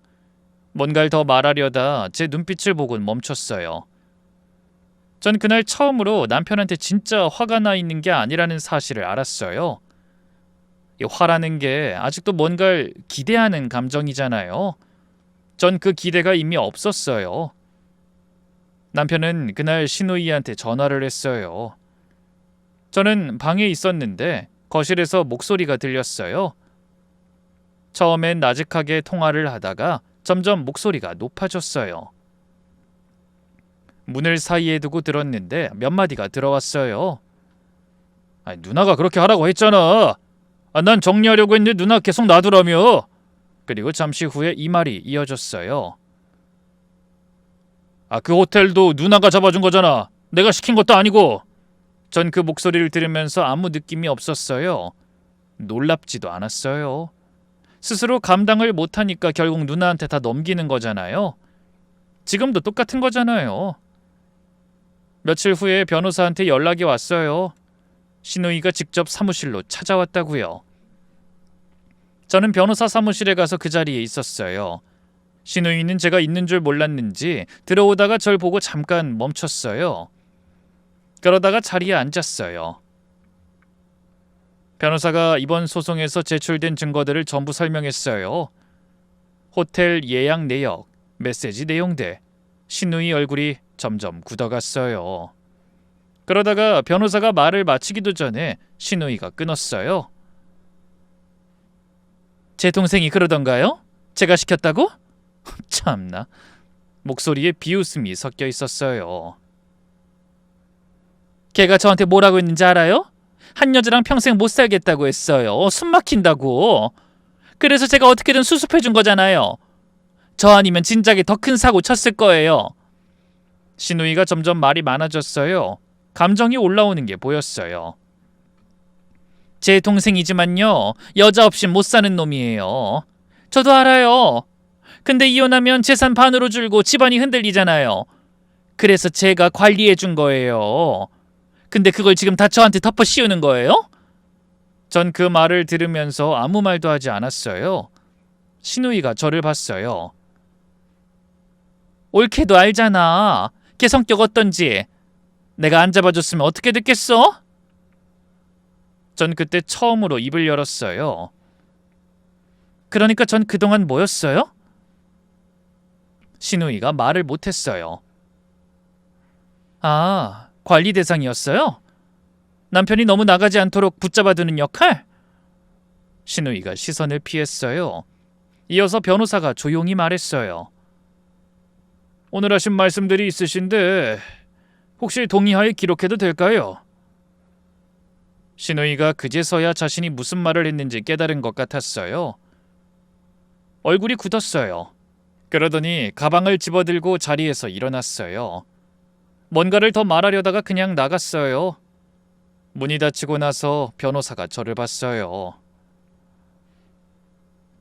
뭔가를 더 말하려다 제 눈빛을 보곤 멈췄어요. 전 그날 처음으로 남편한테 진짜 화가 나 있는 게 아니라는 사실을 알았어요. 이 화라는 게 아직도 뭔가를 기대하는 감정이잖아요. 전 그 기대가 이미 없었어요. 남편은 그날 신우이한테 전화를 했어요. 저는 방에 있었는데 거실에서 목소리가 들렸어요. 처음엔 나직하게 통화를 하다가 점점 목소리가 높아졌어요. 문을 사이에 두고 들었는데 몇 마디가 들어왔어요. 아니, 누나가 그렇게 하라고 했잖아. 난 정리하려고 했는데 누나 계속 놔두라며. 그리고 잠시 후에 이 말이 이어졌어요. 그 호텔도 누나가 잡아준 거잖아. 내가 시킨 것도 아니고. 전 그 목소리를 들으면서 아무 느낌이 없었어요. 놀랍지도 않았어요. 스스로 감당을 못하니까 결국 누나한테 다 넘기는 거잖아요. 지금도 똑같은 거잖아요. 며칠 후에 변호사한테 연락이 왔어요. 신우이가 직접 사무실로 찾아왔다고요. 저는 변호사 사무실에 가서 그 자리에 있었어요. 신우이는 제가 있는 줄 몰랐는지 들어오다가 절 보고 잠깐 멈췄어요. 그러다가 자리에 앉았어요. 변호사가 이번 소송에서 제출된 증거들을 전부 설명했어요. 호텔 예약 내역, 메시지 내용들, 신우이 얼굴이 점점 굳어갔어요. 그러다가 변호사가 말을 마치기도 전에 신우이가 끊었어요. 제 동생이 그러던가요? 제가 시켰다고? 참나. 목소리에 비웃음이 섞여 있었어요. 걔가 저한테 뭐라고 했는지 알아요? 한 여자랑 평생 못 살겠다고 했어요. 숨 막힌다고. 그래서 제가 어떻게든 수습해 준 거잖아요. 저 아니면 진작에 더 큰 사고 쳤을 거예요. 신우이가 점점 말이 많아졌어요. 감정이 올라오는 게 보였어요. 제 동생이지만요. 여자 없이 못 사는 놈이에요. 저도 알아요. 근데 이혼하면 재산 반으로 줄고 집안이 흔들리잖아요. 그래서 제가 관리해 준 거예요. 근데 그걸 지금 다 저한테 덮어 씌우는 거예요? 전 그 말을 들으면서 아무 말도 하지 않았어요. 신우이가 저를 봤어요. 옳게도 알잖아. 걔 성격 어떤지. 내가 안 잡아줬으면 어떻게 됐겠어? 전 그때 처음으로 입을 열었어요. 그러니까 전 그동안 뭐였어요? 신우이가 말을 못했어요. 아, 관리 대상이었어요? 남편이 너무 나가지 않도록 붙잡아두는 역할? 신우이가 시선을 피했어요. 이어서 변호사가 조용히 말했어요. 오늘 하신 말씀들이 있으신데 혹시 동의하에 기록해도 될까요? 신우이가 그제서야 자신이 무슨 말을 했는지 깨달은 것 같았어요. 얼굴이 굳었어요. 그러더니 가방을 집어들고 자리에서 일어났어요. 뭔가를 더 말하려다가 그냥 나갔어요. 문이 닫히고 나서 변호사가 저를 봤어요.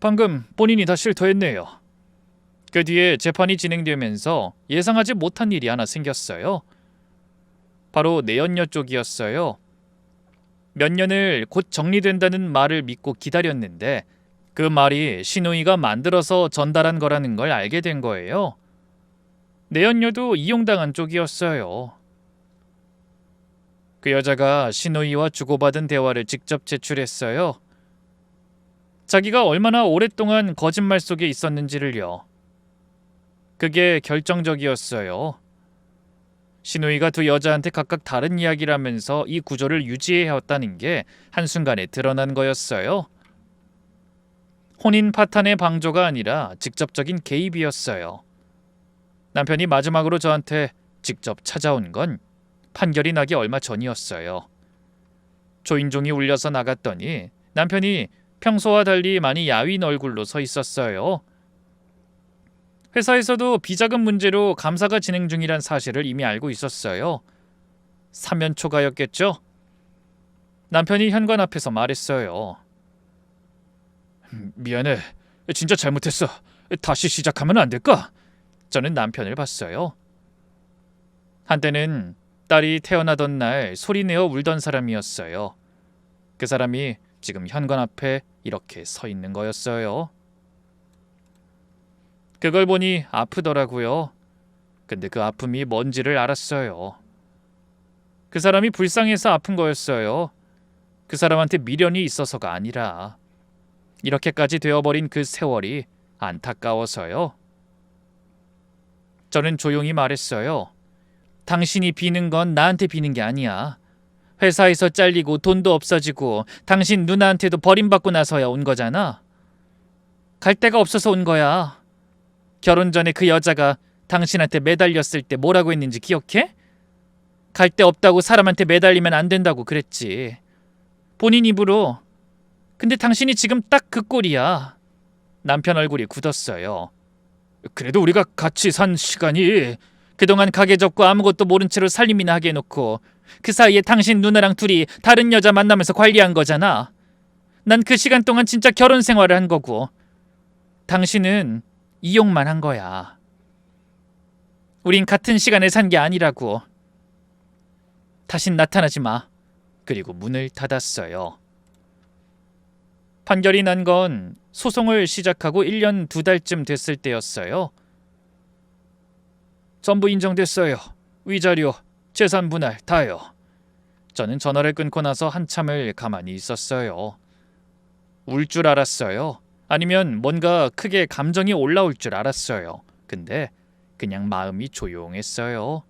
방금 본인이 다 실토했네요. 그 뒤에 재판이 진행되면서 예상하지 못한 일이 하나 생겼어요. 바로 내연녀 쪽이었어요. 몇 년을 곧 정리된다는 말을 믿고 기다렸는데 그 말이 신우이가 만들어서 전달한 거라는 걸 알게 된 거예요. 내연녀도 이용당한 쪽이었어요. 그 여자가 신우이와 주고받은 대화를 직접 제출했어요. 자기가 얼마나 오랫동안 거짓말 속에 있었는지를요. 그게 결정적이었어요. 신우이가 두 여자한테 각각 다른 이야기를 하면서 이 구조를 유지해왔다는 게 한순간에 드러난 거였어요. 혼인 파탄의 방조가 아니라 직접적인 개입이었어요. 남편이 마지막으로 저한테 직접 찾아온 건 판결이 나기 얼마 전이었어요. 초인종이 울려서 나갔더니 남편이 평소와 달리 많이 야윈 얼굴로 서 있었어요. 회사에서도 비자금 문제로 감사가 진행 중이란 사실을 이미 알고 있었어요. 사면 초과였겠죠? 남편이 현관 앞에서 말했어요. 미안해. 진짜 잘못했어. 다시 시작하면 안 될까? 저는 남편을 봤어요. 한때는 딸이 태어나던 날 소리내어 울던 사람이었어요. 그 사람이 지금 현관 앞에 이렇게 서 있는 거였어요. 그걸 보니 아프더라고요. 근데 그 아픔이 뭔지를 알았어요. 그 사람이 불쌍해서 아픈 거였어요. 그 사람한테 미련이 있어서가 아니라 이렇게까지 되어버린 그 세월이 안타까워서요. 저는 조용히 말했어요. 당신이 비는 건 나한테 비는 게 아니야. 회사에서 잘리고 돈도 없어지고 당신 누나한테도 버림받고 나서야 온 거잖아. 갈 데가 없어서 온 거야. 결혼 전에 그 여자가 당신한테 매달렸을 때 뭐라고 했는지 기억해? 갈 데 없다고 사람한테 매달리면 안 된다고 그랬지. 본인 입으로. 근데 당신이 지금 딱 그 꼴이야. 남편 얼굴이 굳었어요. 그래도 우리가 같이 산 시간이 그동안 가게 접고 아무것도 모른 채로 살림이나 하게 해놓고 그 사이에 당신 누나랑 둘이 다른 여자 만나면서 관리한 거잖아. 난 그 시간 동안 진짜 결혼 생활을 한 거고 당신은 이용만 한 거야. 우린 같은 시간에 산 게 아니라고. 다신 나타나지 마. 그리고 문을 닫았어요. 판결이 난 건 소송을 시작하고 1년 2달쯤 됐을 때였어요. 전부 인정됐어요. 위자료, 재산 분할 다요. 저는 전화를 끊고 나서 한참을 가만히 있었어요. 울 줄 알았어요. 아니면 뭔가 크게 감정이 올라올 줄 알았어요. 근데 그냥 마음이 조용했어요.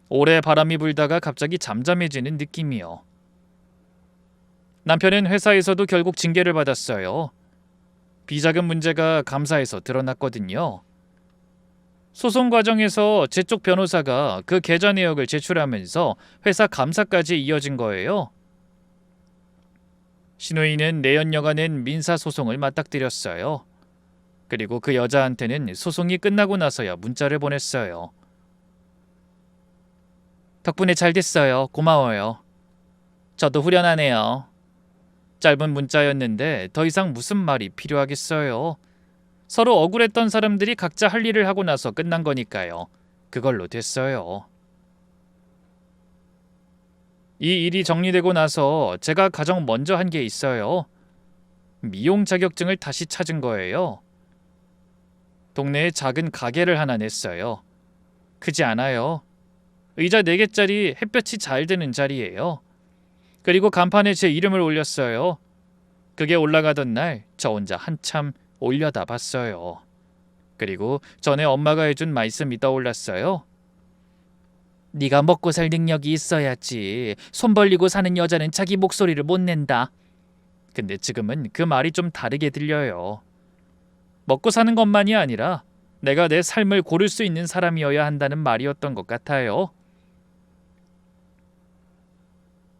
오래 바람이 불다가 갑자기 잠잠해지는 느낌이요. 남편은 회사에서도 결국 징계를 받았어요. 비자금 문제가 감사에서 드러났거든요. 소송 과정에서 제 쪽 변호사가 그 계좌 내역을 제출하면서 회사 감사까지 이어진 거예요. 신우이는 내연녀가 낸 민사소송을 맞닥뜨렸어요. 그리고 그 여자한테는 소송이 끝나고 나서야 문자를 보냈어요. 덕분에 잘 됐어요. 고마워요. 저도 후련하네요. 짧은 문자였는데 더 이상 무슨 말이 필요하겠어요. 서로 억울했던 사람들이 각자 할 일을 하고 나서 끝난 거니까요. 그걸로 됐어요. 이 일이 정리되고 나서 제가 가장 먼저 한 게 있어요. 미용 자격증을 다시 찾은 거예요. 동네에 작은 가게를 하나 냈어요. 크지 않아요. 의자 4개짜리 햇볕이 잘 드는 자리예요. 그리고 간판에 제 이름을 올렸어요. 그게 올라가던 날 저 혼자 한참 올려다 봤어요. 그리고 전에 엄마가 해준 말씀이 떠올랐어요. 네가 먹고 살 능력이 있어야지. 손 벌리고 사는 여자는 자기 목소리를 못 낸다. 근데 지금은 그 말이 좀 다르게 들려요. 먹고 사는 것만이 아니라 내가 내 삶을 고를 수 있는 사람이어야 한다는 말이었던 것 같아요.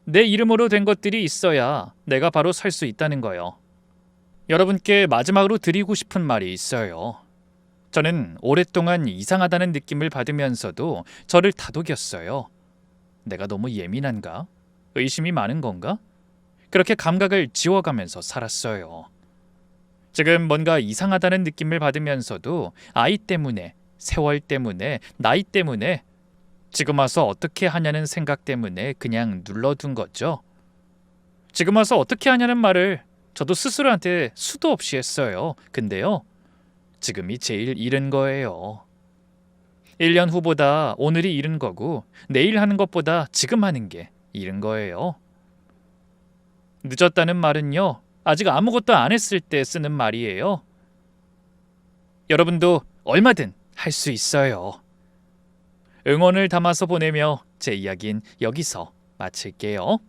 내 이름으로 된 것들이 있어야 내가 바로 설 수 있다는 거요. 여러분께 마지막으로 드리고 싶은 말이 있어요. 저는 오랫동안 이상하다는 느낌을 받으면서도 저를 다독였어요. 내가 너무 예민한가? 의심이 많은 건가? 그렇게 감각을 지워가면서 살았어요. 지금 뭔가 이상하다는 느낌을 받으면서도 아이 때문에, 세월 때문에, 나이 때문에, 지금 와서 어떻게 하냐는 생각 때문에 그냥 눌러둔 거죠. 지금 와서 어떻게 하냐는 말을 저도 스스로한테 수도 없이 했어요. 근데요, 지금이 제일 이른 거예요. 1년 후보다 오늘이 이른 거고, 내일 하는 것보다 지금 하는 게 이른 거예요. 늦었다는 말은요, 아직 아무것도 안 했을 때 쓰는 말이에요. 여러분도 얼마든 할 수 있어요. 응원을 담아서 보내며 제 이야기는 여기서 마칠게요.